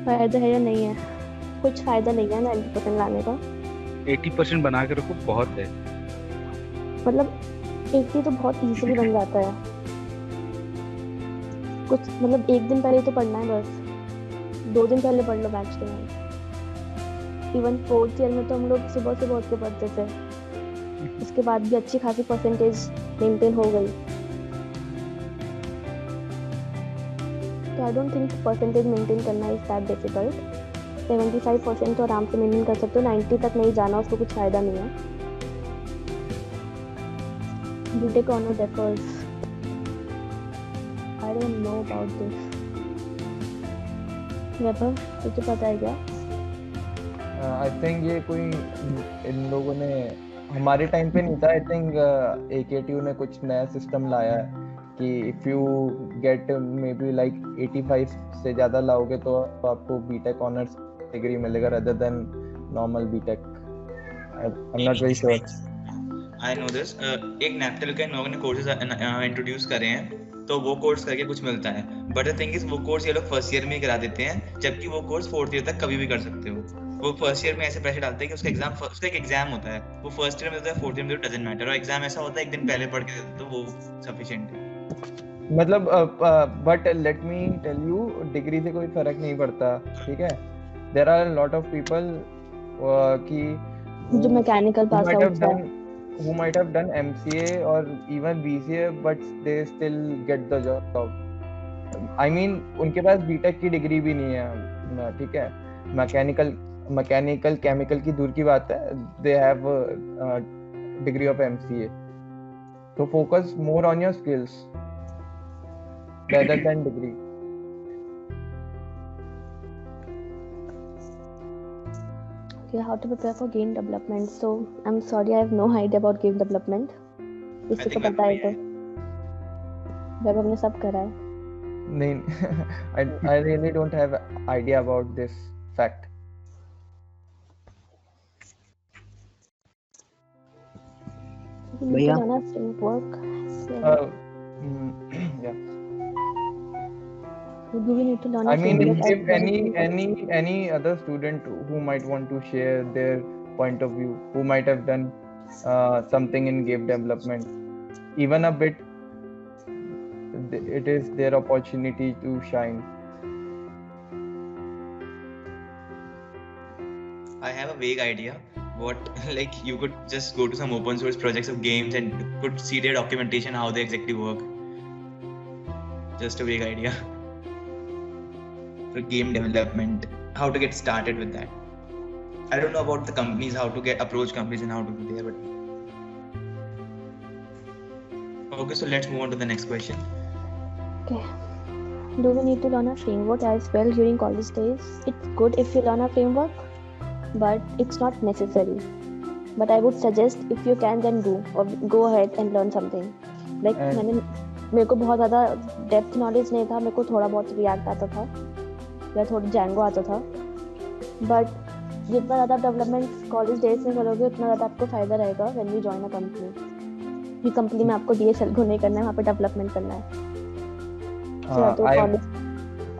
फायदा है या नहीं है? कुछ फायदा नहीं है 90% लाने का। 80% बना के रखो, बहुत है। मतलब 80 तो बहुत इजीली बन जाता है। कुछ मतलब एक दिन पहले तो पढ़ना है, बस 2 दिन पहले पढ़ लो बैच के बाद। इवन 4th ईयर में तो हम लोग सुबह से बहुत के पढ़ते थे, उसके बाद भी अच्छी खासी परसेंटेज मेंटेन हो गई। तो आई डोंट थिंक परसेंटेज मेंटेन करना इज दैट डिफिकल्ट। 75% तो आराम से मेंटेन कर सकते हो, 90 तक नहीं जाना, उसको कुछ फायदा नहीं है। BTech honour defers, I don't know about this. Vaibhav तुझे पता है क्या? आई थिंक ये कोई इन लोगों ने हमारे टाइम पे नहीं था। आई थिंक AKTU ने कुछ नया सिस्टम लाया है कि if you get may be like 85 से ज़्यादा लाओगे तो आपको बीटेक ऑनर्स डिग्री मिलेगा rather than normal BTech. I'm not very sure. I know this. एक NAPTEL के लोगों ने कोर्सेज इंट्रोड्यूस करे हैं, तो वो कोर्स करके कुछ मिलता है। बट द थिंग इज वो कोर्स ये लोग फर्स्ट ईयर में ही करा देते हैं, जबकि वो कोर्स 4th ईयर तक कभी भी कर सकते हो। वो फर्स्ट ईयर में ऐसे प्रेशर डालते हैं कि उसका एक एग्जाम होता है, वो फर्स्ट ईयर में होता है, 4th ईयर में डजंट मैटर। और एग्जाम ऐसा होता है एक दिन पहले पढ़ के तो वो सफिशिएंट है। मतलब but let me tell you, degree से कोई फर्क नहीं पड़ता, ठीक है। There are a lot of people जो मैकेनिकल पास आउट हैं, who might have done MCA or even BCA but they still get the job. I mean उनके पास BTech की डिग्री भी नहीं है, ठीक है। मैकेनिकल केमिकल की दूर की बात है, they have a degree of MCA. So focus more on your skills rather than degree. Okay, how to prepare for game development. So I'm sorry, I have no idea about game development. इससे तो पता है तो जब हमने सब करा है। नहीं, I really don't have idea about this fact. भैया framework. Yeah. Do we need to learn? I mean, if any other student who might want to share their point of view, who might have done something in game development, even a bit, it is their opportunity to shine. I have a vague idea. What, like, you could just go to some open source projects of games and could see their documentation, how they exactly work. Just a vague idea. For game development, how to get started with that. I don't know about the companies, how to approach companies and how to do there, but okay, so let's move on to the next question. Okay. Do we need to learn a framework as well during college days? It's good if you learn a framework, but it's not necessary. But I would suggest if you can, then do, or go ahead and learn something. Like मेरे को बहुत ज़्यादा depth knowledge नहीं था, मेरे को थोड़ा बहुत रिएक्ट आता था या थोड़ा जैंगो आता था, बट जितना ज़्यादा डेवलपमेंट कॉलेज डेज में करोगे उतना ज़्यादा आपको फ़ायदा रहेगा when you join a company. ये कंपनी में आपको DSL को नहीं करना है, वहाँ पे डेवलपमेंट करना है।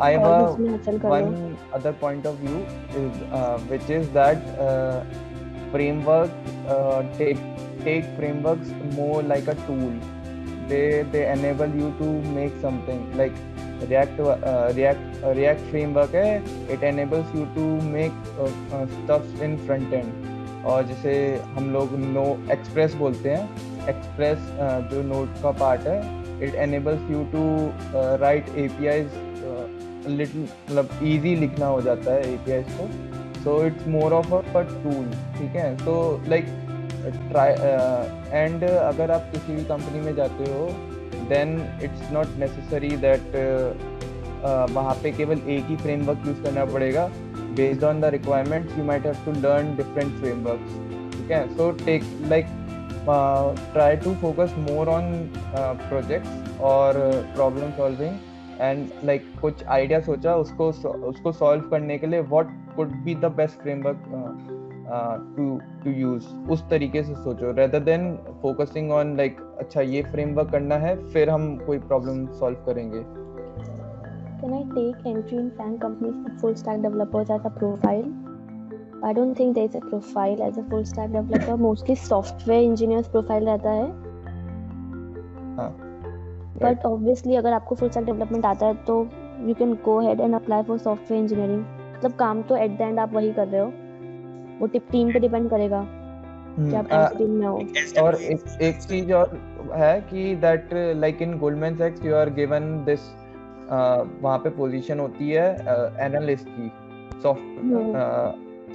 I have one other point of view is which is that framework take frameworks more like a tool they enable you to make something like React framework है, it enables you to make stuff in front end. और जैसे हम लोग express बोलते हैं, express जो node का part है, it enables you to write APIs little, मतलब easy लिखना हो जाता है APIs को, so it's more of a tool, ठीक है. So like try and अगर आप किसी भी कंपनी में जाते हो, then it's not necessary that वहाँ पे केवल एक ही फ्रेमवर्क यूज करना पड़ेगा. Based on the requirements, you might have to learn different frameworks. ठीक है. So take like try to focus more on projects or problem solving and like कुछ idea सोचा, उसको solve करने के लिए what could be the best framework to use. उस तरीके से सोचो rather than focusing on like अच्छा ये framework करना है फिर हम कोई problem solve करेंगे. Can I take entry in FAANG companies for full stack developers as a profile? I don't think there is a profile as a full stack developer. Mostly software engineers profile रहता है. हाँ. But obviously अगर आपको full stack development आता है तो you can go ahead and apply for software engineering. मतलब काम तो at the end आप वही कर रहे हो. वो टीम पे डिपेंड करेगा कि आप कौन सी टीम में हो. और एक चीज और है कि that like in Goldman Sachs you are given this वहाँ पे पोजीशन होती है एनालिस्ट की,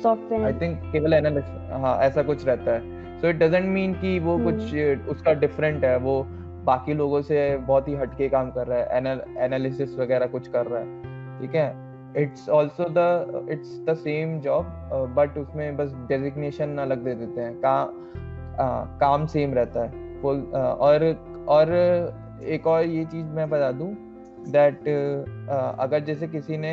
सॉफ्टवेयर आई थिंक केवल एनालिस्ट, हाँ ऐसा कुछ रहता है. सो इट डजंट मीन कि वो कुछ उसका डिफरेंट है, वो बाकी लोगों से बहुत ही हटके काम कर रहा है, एनालिसिस वगैरह कुछ कर रहा है. ठीक है. It's also the same job but उसमें बस डेजिग्नेशन अलग दे देते हैं. काम सेम रहता है. और एक और ये चीज मैं बता दूं that अगर जैसे किसी ने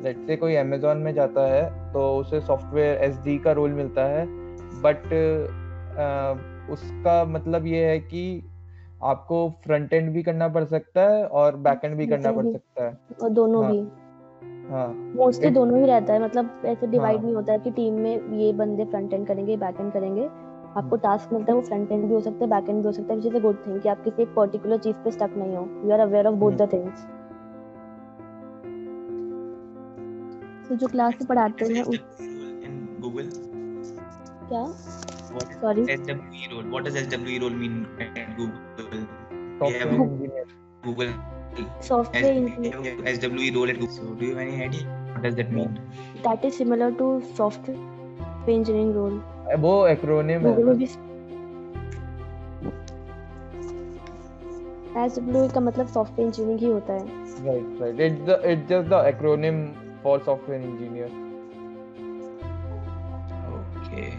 let's say कोई Amazon में जाता है तो उसे सॉफ्टवेयर SD का रोल मिलता है, बट उसका मतलब ये है कि आपको फ्रंट एंड भी करना पड़ सकता है और बैक एंड भी करना पड़ सकता है, और दोनों भी. हाँ मोस्टली दोनों ही रहता है. मतलब ऐसे डिवाइड नहीं होता है कि टीम में ये बंदे फ्रंट एंड करेंगे, बैक एंड करेंगे. आपको टास्क मिलता है, वो फ्रंट एंड भी हो सकता है, बैक एंड भी हो सकता है, which is a good thing कि आप किसी एक पर्टिकुलर चीज पे स्टक नहीं हो. You are aware of both the things. तो जो क्लास में पढ़ाते हैं in Google, क्या? Sorry. SWE role. What does SWE role mean at Google? software engineer. Google. Software engineer. SWE role at Google. So do you have any idea what does that mean? That is similar to software engineering role. वो acronym है. SWE का मतलब software engineering ही होता है. Right. It's just the acronym for software engineer. Okay.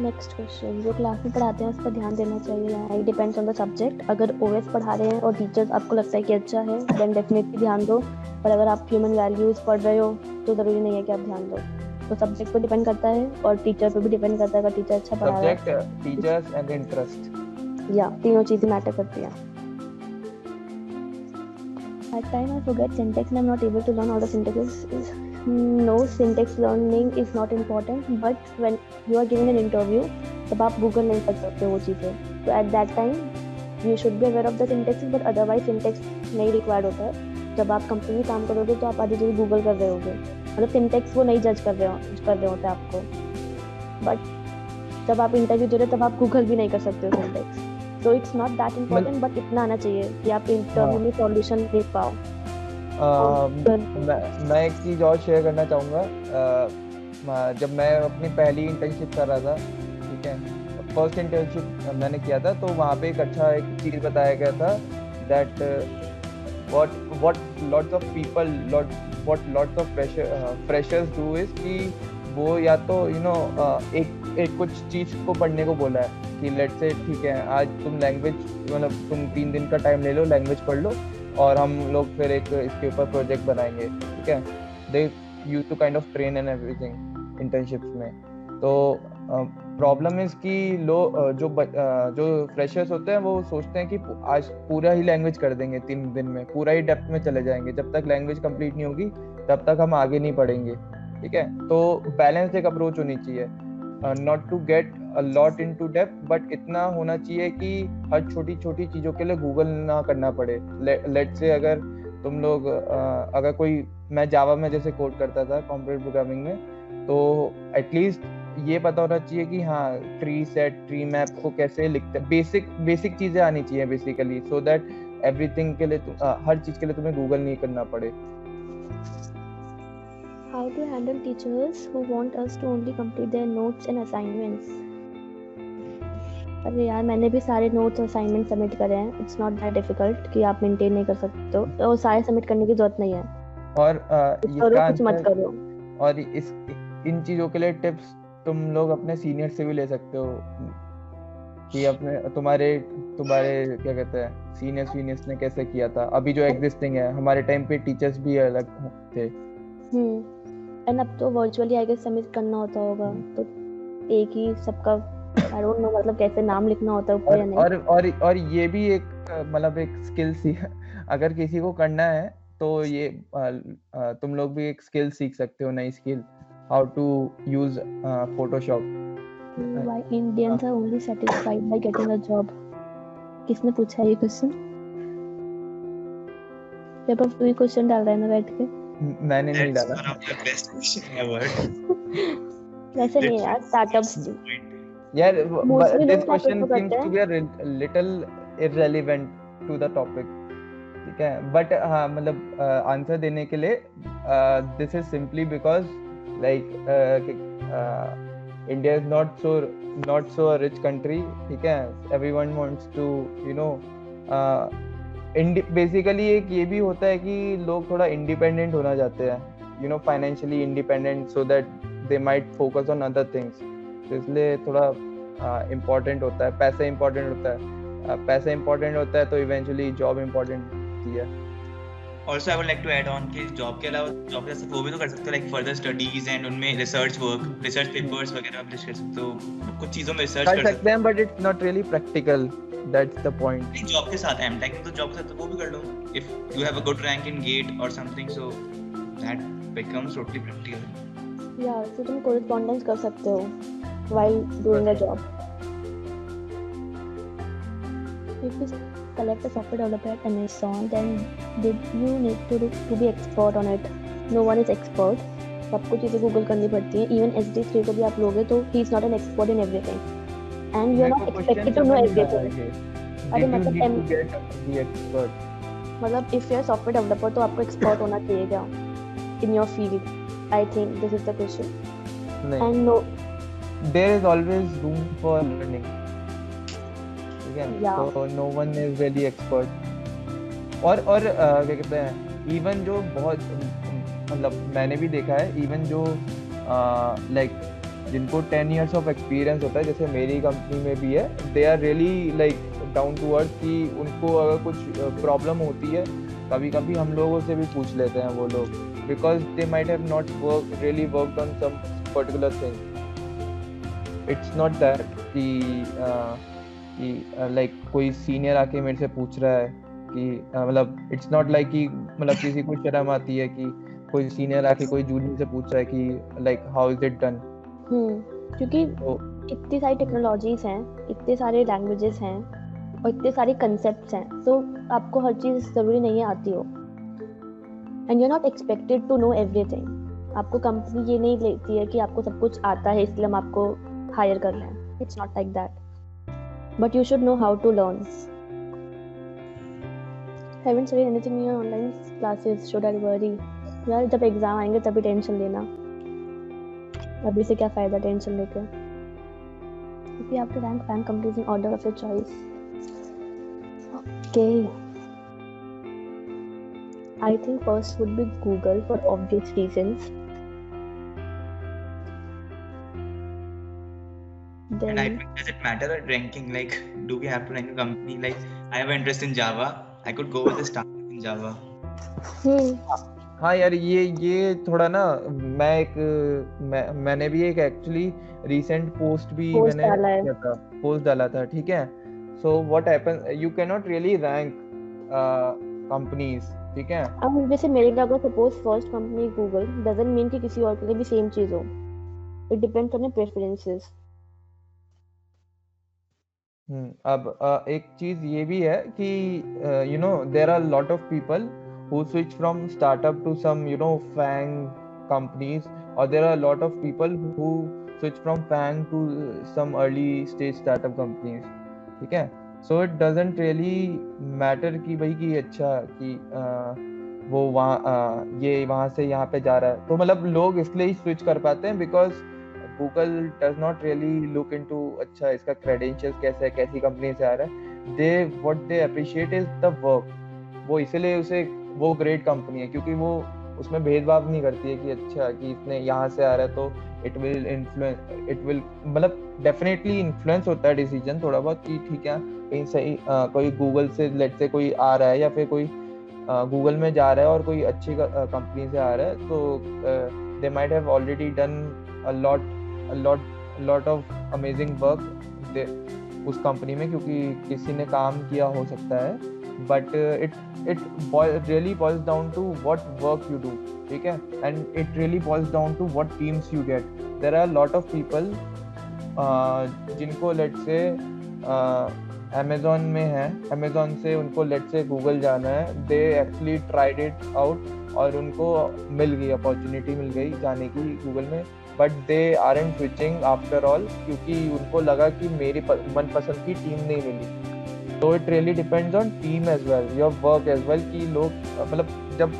Next question. जो class में पढ़ाते हैं उस पर ध्यान देना चाहिए. It depends on the subject. अगर ओएस पढ़ा रहे हैं और टीचर्स आपको लगता है कि अच्छा है, देन डेफिनेटली ध्यान दो. पर अगर आप ह्यूमन वैल्यूज पढ़ रहे हो तो जरूरी नहीं है कि आप ध्यान दो. तो सब्जेक्ट पे डिपेंड करता है और टीचर पे भी डिपेंड करता है. अगर टीचर अच्छा पढ़ा रहा है, सब्जेक्ट, टीचर्स एंड इंटरेस्ट, या तीनों चीजें मैटर करती हैं. At time I forget syntax and I'm not able to learn all the syntaxes. No, syntax learning is not important, but when you are giving an interview, तब आप Google नहीं कर सकते वो चीज़ें. तो at that time you should be aware of the syntaxes, but otherwise syntax नहीं required होता है. जब आप कंपनी में काम करोगे तो आप आधी चीज़ गूगल कर रहे होगे, मतलब syntax वो नहीं जज कर रहे होते आपको. बट जब आप इंटरव्यू दे रहे हो तब आप गूगल भी नहीं कर सकते हो syntax. So it's not that important, but इतना आना चाहिए कि आप इंटरव्यू में सॉल्यूशन दे पाओ. मैं एक चीज़ और शेयर करना चाहूँगा. जब मैं अपनी पहली इंटर्नशिप कर रहा था, ठीक है, फर्स्ट इंटर्नशिप मैंने किया था, तो वहाँ पे एक चीज़ बताया गया था that what lots of people what lots of freshers do is कि वो या तो एक कुछ चीज़ को पढ़ने को बोला है कि लेट्स से ठीक है आज तुम लैंग्वेज, मतलब तुम 3 दिन का टाइम ले लो, लैंग्वेज पढ़ लो और हम लोग फिर एक इसके ऊपर प्रोजेक्ट बनाएंगे. ठीक है. They use to kind of train and everything internships में. तो प्रॉब्लम इज कि जो फ्रेशर्स होते हैं वो सोचते हैं कि आज पूरा ही लैंग्वेज कर देंगे 3 दिन में, पूरा ही डेप्थ में चले जाएंगे. जब तक लैंग्वेज कंप्लीट नहीं होगी तब तक हम आगे नहीं पढ़ेंगे. ठीक है. तो बैलेंस एक अप्रोच होनी चाहिए not to get a lot into depth, but इतना होना चाहिए कि हर छोटी छोटी चीज़ों के लिए गूगल ना करना पड़े. Let's say अगर तुम लोग अगर कोई, मैं जावा में जैसे कोड करता था कंप्यूटर प्रोग्रामिंग में, तो एटलीस्ट ये पता होना चाहिए कि हाँ ट्री सेट, ट्री मैप को कैसे लिखते, बेसिक चीज़ें आनी चाहिए बेसिकली, सो दैट एवरीथिंग के लिए हर चीज़ के लिए तुम्हें गूगल नहीं करना पड़े. How to handle teachers who want us to only complete their notes and assignments? अरे यार, मैंने भी सारे नोट्स और असाइनमेंट सबमिट करे हैं. इट्स नॉट दैट डिफिकल्ट कि आप मेंटेन नहीं कर सकते हो, तो सारे सबमिट करने की जरूरत नहीं है. और कुछ मत करो. और इन चीज़ों के लिए टिप्स तुम लोग अपने सीनियर से भी ले सकते हो, कि अपने तुम्हारे क्या कहते हैं सीनियर्स ने कैसे किया था. अभी जो एग्जिस्टिंग है, हमारे टाइम पे टीचर्स भी अलग थे. एंड अब तो वर्चुअली आई गेस सबमिट करना होता होगा, तो एक ही सबका आई डोंट नो मतलब कैसे नाम लिखना होता है ऊपर या नहीं. और ये भी एक मतलब एक स्किल सी अगर किसी को करना है तो ये तुम लोग भी एक स्किल सीख सकते हो, नई skill, how to use Photoshop. Why Indians are only satisfied by getting a job? किसने पूछा ये क्वेश्चन? पेपर पे क्वेश्चन डाल रहा है ना बैठ के. मैंने नहीं डाला. That's one of the best question ever. वैसे नहीं यार, स्टार्टअप्स यार, this question seems to be a little irrelevant to the topic. ठीक है, but हाँ मतलब आंसर देने के लिए this is simply because like India is not so a rich country. ठीक है, everyone wants to बेसिकली एक ये भी होता है कि लोग थोड़ा इंडिपेंडेंट होना चाहते हैं, financially independent, so that they might focus on other things. तो इसलिए थोड़ा इम्पोर्टेंट होता है, पैसा इम्पोर्टेंट होता है तो इवेंचुअली जॉब इम्पोर्टेंट होती है. Also, I would like to add on कि जॉब के अलावा जॉब के साथ वो भी तो कर सकते हो, लाइक फर्दर स्टडीज एंड उनमें रिसर्च पेपर्स वगैरह पब्लिश कर सकते हो, कुछ चीजों में रिसर्च कर सकते हैं, but it's not really practical. That's the point. नहीं, जॉब के साथ आई एम लाइक तो जॉब के साथ वो भी कर लो. If you have a good rank in GATE or something, so that becomes totally practical. या सो तुम कोरेस्पोंडेंस कर सकते हो while doing a job. If you select a software developer at Amazon, then did you need to be expert on it? No one is expert. सबको चीज़ें Google करनी पड़ती हैं. Even SD3 को भी आप लोगे तो he is not an expert in everything, and you are not expected to know everything. अरे मतलब if you are a software developer तो आपको expert होना चाहिए क्या in your field? I think this is the question. And no, there is always room for learning. Yeah. So no one is really expert. और क्या कहते हैं, even जो बहुत मतलब मैंने भी देखा है, even जो like जिनको 10 years of experience होता है, जैसे मेरी कंपनी में भी है, they are really like down to earth, कि उनको अगर कुछ प्रॉब्लम होती है कभी कभी हम लोगों से भी पूछ लेते हैं वो लोग, because they might have not really worked on some particular thing. It's not that कि like कोई सीनियर आके मेरे से पूछ रहा है कि मतलब it's not like कि मतलब किसी को शर्म आती है कि कोई सीनियर आके कोई जूनियर से पूछ रहा है कि like how is it done. क्योंकि इतनी सारी टेक्नोलॉजीज हैं, इतने सारे लैंग्वेजेस हैं और इतने सारे कंसेप्ट्स हैं, तो आपको हर चीज़ ज़रूरी नहीं आती हो. And you are not expected to know everything. आपको कंपनी ये नहीं लेती है कि आपको सब कुछ आता है इसलिए हम आपको हायर कर रहे हैं. It's not like that, but you should know how to learn. Haven't studied anything in your online classes, should I worry? यार जब एग्जाम आएंगे तभी टेंशन लेना, अभी से क्या फ़ायदा टेंशन लेकर. If you have to rank FAANG companies in order of your choice. Okay. I think first would be Google for obvious reasons. Then, and I think, does it matter at ranking? Like, do we have to rank a company? Like, I have an interest in Java. I could go with a startup in Java. हाँ यार, ये थोड़ा ना मैंने भी एक actually recent post डाला था. ठीक है, so what happens, you can not really rank companies. ठीक है, अब जैसे मेरे लिए अगर suppose first company Google, doesn't mean कि किसी और के लिए भी सेम चीज हो. It depends on your preferences. अब एक चीज ये भी है कि you know there are lot of people who switch from startup to some FAANG companies, or there are a lot of people who switch from FAANG to some early stage startup companies. ठीक है, so it doesn't really matter कि भाई कि अच्छा कि वो ये वहाँ से यहाँ पे जा रहा है, तो मतलब लोग इसलिए ही स्विच कर पाते हैं because Google does not really look into अच्छा इसका क्रेडेंशियल्स कैसा है, कैसी कंपनी से आ रहा है. What they appreciate is the work. वो इसलिए उसे वो ग्रेट कंपनी है क्योंकि वो उसमें भेदभाव नहीं करती है कि अच्छा कि इसने यहाँ से आ रहा है तो इट विल मतलब डेफिनेटली इन्फ्लुएंस होता है डिसीजन थोड़ा बहुत कि ठीक है कहीं सही कोई गूगल से लेट से कोई आ रहा है या फिर कोई गूगल में जा रहा है और कोई अच्छी कंपनी से आ रहा है, तो they might have already done a lot of amazing work उस कंपनी में क्योंकि किसी ने काम किया हो सकता है, but it really boils down to what work you do. ठीक है, and it really boils down to what teams you get. There are a lot of people जिनको let's say Amazon में है, Amazon से उनको let's say Google जाना है, they actually tried it out और उनको मिल गई अपॉर्चुनिटी, मिल गई जाने की Google में, but they aren't switching after all क्योंकि उनको लगा कि मेरी मनपसंद की टीम नहीं मिली. तो it really depends on team as well, your work as well कि लोग मतलब जब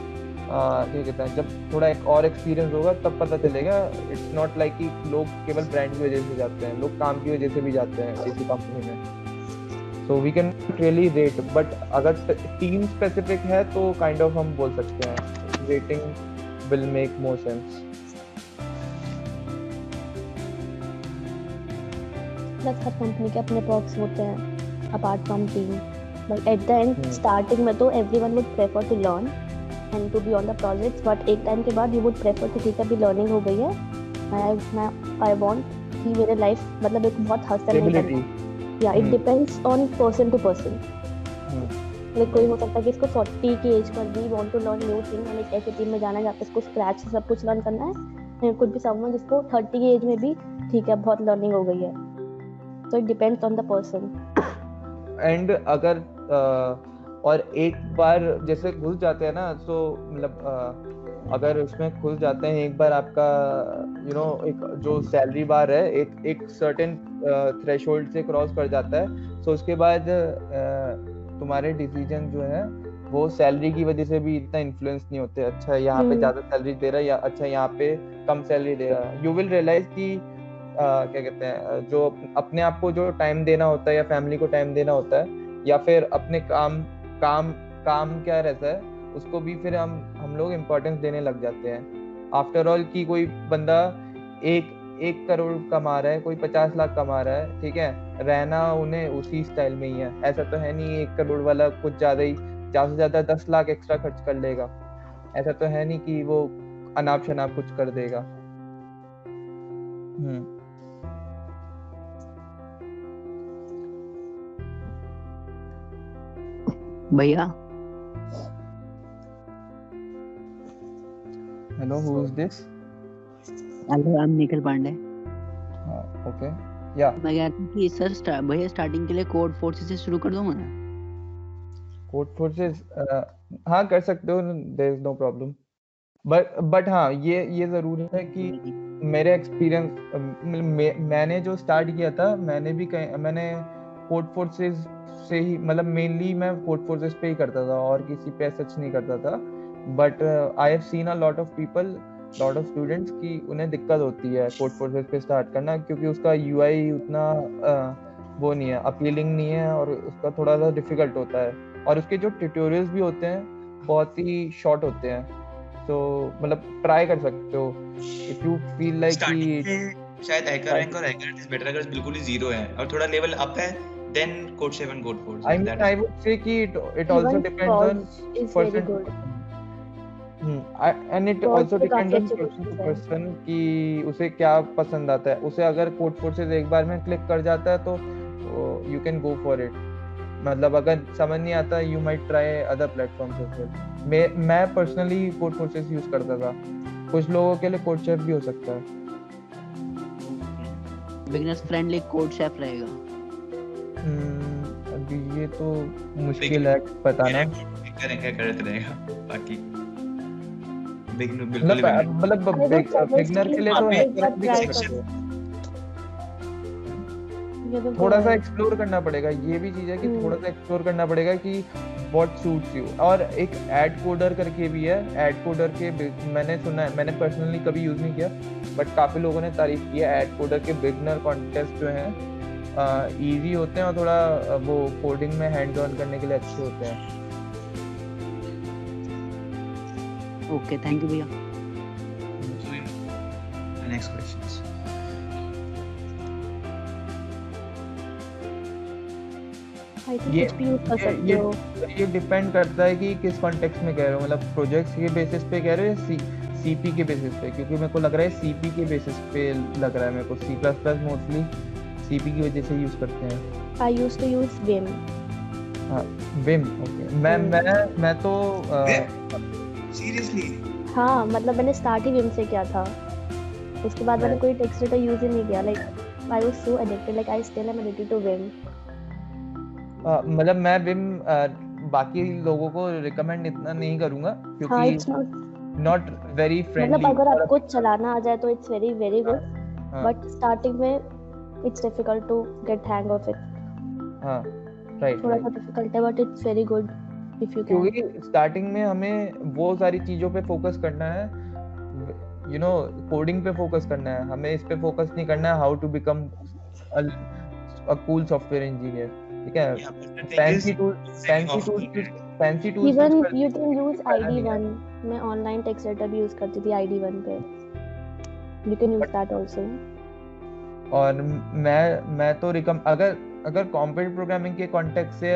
क्या कहते हैं जब थोड़ा एक और एक्सपीरियंस होगा तब पता चलेगा. इट्स नॉट लाइक कि लोग केवल ब्रांड की वजह से जाते हैं, लोग काम की वजह से भी जाते हैं किसी कंपनी में. So we can really rate, but अगर टीम स्पेसिफिक है तो काइंड ऑफ हम बोल सकते हैं rating will make more sense. Plus हर कंपनी के अपने पर्क्स होते हैं apart from team, but at the end starting में तो everyone would prefer to learn and to be on the projects, but एक टाइम के बाद यू वुड प्रेफर कि ठीक है अभी लर्निंग हो गई है, आई वांट कि मेरे लाइफ मतलब एक बहुत हसल नहीं करना. या it depends on person to person. Like कोई हो सकता है कि इसको 40 की एज पर भी want to learn new thing, एक ऐसी टीम में जाना जाता है इसको स्क्रैच से सब कुछ लर्न करना है. कुछ भी समवन जिसको 30 की एज में भी ठीक है बहुत लर्निंग हो गई है. So it depends on the person. And अगर और एक बार जैसे घुस जाते हैं ना, तो मतलब अगर उसमें घुस जाते हैं एक बार आपका एक जो सैलरी बार है एक सर्टेन थ्रेशोल्ड से क्रॉस कर जाता है, तो उसके बाद तुम्हारे डिसीजन जो है वो सैलरी की वजह से भी इतना इन्फ्लुएंस नहीं होते. अच्छा यहाँ पे ज्यादा सैलरी दे रहा है या अच्छा यहाँ पे कम सैलरी दे रहा है. यू विल रियलाइज कि क्या कहते हैं जो अपने आप को जो टाइम देना होता है या फैमिली को टाइम देना होता है या फिर अपने काम क्या रहता है उसको भी फिर हम लोग इम्पोर्टेंस देने लग जाते हैं. आफ्टर ऑल कि कोई बंदा एक करोड़ कमा रहा है, कोई 50 लाख कमा रहा है, ठीक है, रहना उन्हें उसी स्टाइल में ही है. ऐसा तो है नहीं 1 करोड़ वाला कुछ ज्यादा ही ज्यादा से ज्यादा 10 लाख एक्स्ट्रा खर्च कर लेगा. ऐसा तो है नहीं कि वो अनाप शनाप कुछ कर देगा. भैया. Hello, who is this? Hello, I'm Nikhil Pandey. Okay, yeah. मैं कहता हूँ कि सर भैया स्टार्टिंग के लिए कोड फोर्सेस से शुरू कर दूँ मैं? कोड फोर्सेस हाँ कर सकते हो, there is no problem. But हाँ ये जरूर है कि मेरे एक्सपीरियंस मैंने जो स्टार्ट किया था मैंने कोड फोर्सेस से ही मतलब मेनली मैं कोड फोर्सेस पे ही करता था और किसी पे सच नहीं करता था. But I have seen a lot of students कि उन्हें दिक्कत होती है कोड फोर्सेस पे स्टार्ट करना क्योंकि उसका यूआई उतना वो नहीं है, अपीलिंग नहीं है और उसका थोड़ा सा डिफिकल्ट होता है और उसके जो ट्यूटोरियल्स भी होते हैं बहुत ही शॉर्ट होते हैं. तो मतलब ट्राई कर सकते हो इफ यू फील लाइक कि शायद हैकररैंक और हैकररैंक इज बेटर अगर बिल्कुल ही जीरो है और थोड़ा लेवल अप है then code 7 code 4. I would say कि it also depends on person to person. And it also depends on person to person कि उसे क्या पसंद आता है. उसे अगर कोड फोर्सेस एक बार में क्लिक कर जाता है तो you can go for it. मतलब अगर समझ नहीं आता you might try other platforms as well. मैं personally कोड फोर्सेस यूज करता था. कुछ लोगों के लिए कोड शेफ भी हो सकता है. बिगनर्स फ्रेंडली कोड शेफ रहेगा? अभी ये तो मुश्किल है बताना। करेंगे करते रहेगा बाकी बिल्कुल मतलब बिगनर के लिए तो एक बार ट्राई कर करो। थोड़ा सा एक्सप्लोर करना पड़ेगा, ये भी चीज है कि थोड़ा सा एक्सप्लोर करना पड़ेगा कि व्हाट सूट्स यू। और एक एड कोडर करके भी है, एड कोडर के मैंने सुना है, मैंने पर्सनली कभी यूज नहीं किया बट काफी लोगों ने तारीफ की है। एड कोडर के बिगनर कॉन्टेस्ट जो हैं इजी होते हैं और थोड़ा वो कोडिंग में हैंड्स ऑन करने के लिए अच्छे होते हैं। ओके, थैंक यू भैया। Next questions. ये डिपेंड करता है कि किस कॉन्टेक्स्ट में कह रहे हो, मतलब प्रोजेक्ट्स के बेसिस पे कह रहे हो या सीपी के बेसिस पे? क्योंकि मेरे को लग रहा है सीपी के बेसिस पे लग रहा है मेरे को। C plus plus mostly CP की वजह से यूज करते हैं। I use to use vim. हाँ विम, ओके। मैं तो सीरियसली हाँ, मतलब मैंने स्टार्ट ही विम से किया था, उसके बाद मैंने कोई टेक्स्ट एडिटर यूज ही नहीं किया। Like I was so addicted, like I still am addicted to vim. मतलब मैं विम बाकी लोगों को रिकमेंड इतना नहीं करूंगा क्योंकि हाँ, इट्स नॉट वेरी फ्रेंडली। मतलब अगर आपको चलाना आ जाए तो it's very very good, but starting में it's difficult to get hang of it. हाँ राइट, थोड़ा सा डिफिकल्ट है but it's very good if you can. क्योंकि स्टार्टिंग में हमें वो सारी चीजों पे फोकस करना है, यू नो, कोडिंग पे फोकस करना है, हमें इस पे फोकस नहीं करना है how to become a cool software engineer. ठीक है, fancy tools even you can use ID1। मैं ऑनलाइन टेक्स्ट एडिटर भी यूज करती थी ID1 पे, you can use that also. और मैं तो अगर कॉम्प्यूटर प्रोग्रामिंग के कॉन्टेक्स्ट से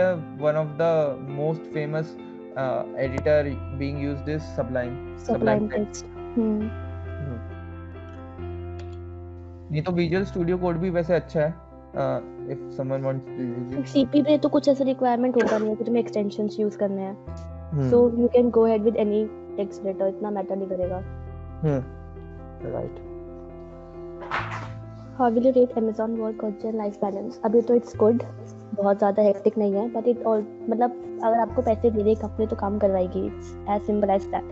one of the most famous editor being used is Sublime Text। ये तो विजुअल स्टूडियो कोड भी वैसे अच्छा है if someone wants to use it। CP पे तो कुछ ऐसा रिक्वायरमेंट होता नहीं है कि तुम्हें एक्सटेंशंस यूज करने हैं, so you can go ahead with any text editor, इतना मैटर नहीं करेगा। Right. How will you rate Amazon work culture life balance? अभी तो इट्स गुड, बहुत ज्यादा हेक्टिक नहीं है, बट इट ऑल मतलब अगर आपको पैसे दे रही कंपनी तो काम करवाएगी, एज सिंपल एज दैट।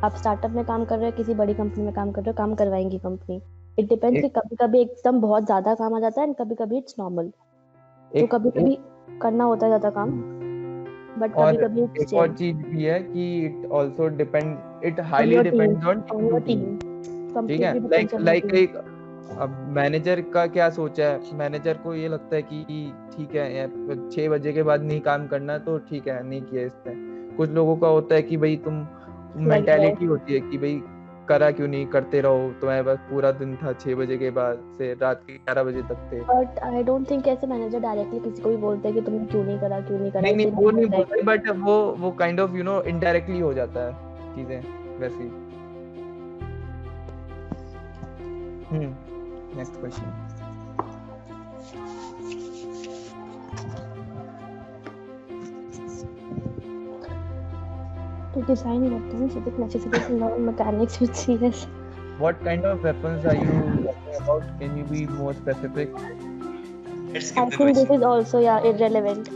आप स्टार्टअप में काम कर रहे हो, किसी बड़ी कंपनी में काम कर रहे हो, काम करवाएंगी कंपनी। इट डिपेंड्स कि कभी-कभी एकदम बहुत ज्यादा काम आ जाता है, कभी-कभी इट्स नॉर्मल, तो कभी-कभी करना होता है ज्यादा काम, बट कभी-कभी एक और चीज भी है कि it highly depends on your team. ठीक है, लाइक एक अब मैनेजर का क्या सोचा है, मैनेजर को ये लगता है कि ठीक है 6 बजे के बाद नहीं काम करना तो ठीक है, नहीं किया इस पे। कुछ लोगों का होता है कि भाई तुम मेंटालिटी होती है कि भाई करा क्यों नहीं, करते रहो, तुम्हारे पास पूरा दिन था 6 बजे के बाद से रात के 11 बजे तक थे। बट आई डोंट थिंक ऐसे मैनेजर डायरेक्टली किसी को भी बोलते हैं कि तुमने क्यों नहीं करा। नहीं वो नहीं बोलते, बट वो kind of you know indirectly हो जाता है चीजें वैसी। Next question. To design weapons, it is necessary to learn mechanics with CS. What kind of weapons are you talking about? Can you be more specific? I think this is also irrelevant.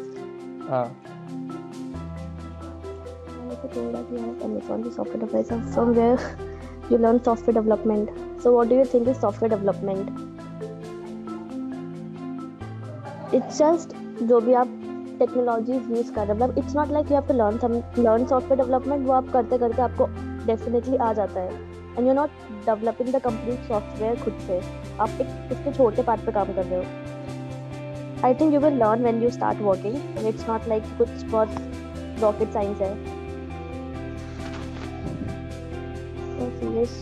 And if you told that you have Amazon the software developer, from where you learn software development. So what do you think is software development? It's just जो भी आप technologies use कर रहे हैं, मतलब it's not like you have to learn software development. वो आप करते करते आपको डेफिनेटली आ जाता है, and you not developing the complete software खुद से, आप एक उसके छोटे पार्ट पे काम कर रहे हो। I think you will learn when you start working, and it's not like कुछ बहुत रॉकेट साइंस है। So serious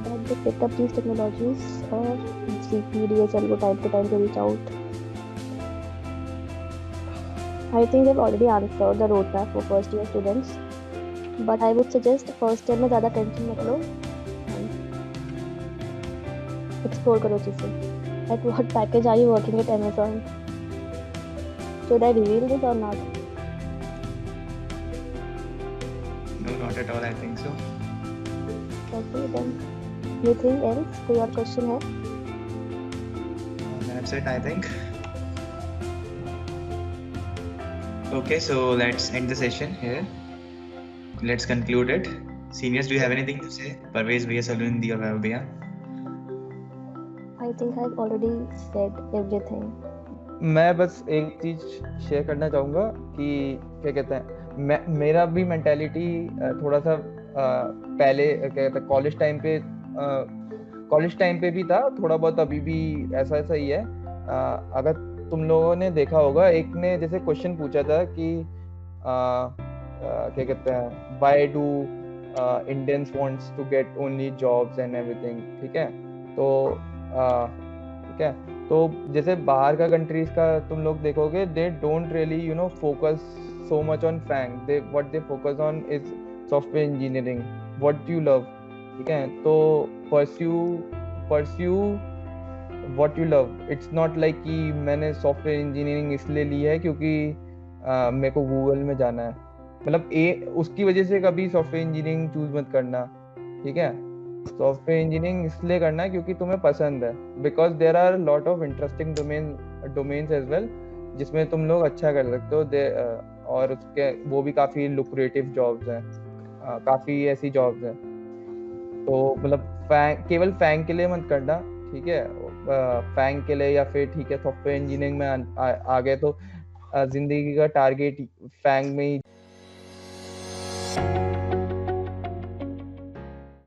that they picked up these technologies, or CP, DHL को time to time to reach out. I think they've already answered the roadmap for first year students, but I would suggest first year में ज़्यादा tension मत लो, explore करो चीज़ें। At what package are you working at Amazon? Should I reveal this or not? No, not at all. I think so. Okay then. Anything else? कोई और question है? that's it, I think. Okay, so let's end the session here. Let's conclude it. Seniors, do you have anything to say? Parvez bhaiya, Saloni or Vaibhav bhaiya? I think I've already said everything. मैं बस एक चीज share करना चाहूँगा कि क्या कहते हैं, मेरा भी मेंटालिटी थोड़ा सा पहले क्या कहते हैं कॉलेज टाइम पे भी था, थोड़ा बहुत अभी भी ऐसा ही है। अगर तुम लोगों ने देखा होगा, एक ने जैसे क्वेश्चन पूछा था कि क्या कहते हैं, why do Indians wants to get only jobs and everything, ठीक है। तो ठीक है, तो जैसे बाहर का कंट्रीज का तुम लोग देखोगे, they don't really focus so much on FAANG, they what they focus on is software engineering, what you love, ठीक है। तो pursue what you love. It's not like कि मैंने सॉफ्टवेयर इंजीनियरिंग इसलिए ली है क्योंकि मेरे को गूगल में जाना है, मतलब उसकी वजह से कभी सॉफ्टवेयर इंजीनियरिंग चूज मत करना, ठीक है। सॉफ्टवेयर इंजीनियरिंग इसलिए करना है क्योंकि तुम्हें पसंद है, because there are lot of interesting domains as well जिसमें तुम लोग अच्छा कर सकते हो, और उसके वो भी काफ़ी लुक्रेटिव जॉब्स हैं, काफ़ी ऐसी जॉब्स हैं। तो मतलब केवल फैंग के लिए मत करना, ठीक है। फैंग के लिए या फिर ठीक है सॉफ्टवेयर इंजीनियरिंग में आ गए तो जिंदगी का टारगेट फैंग में ही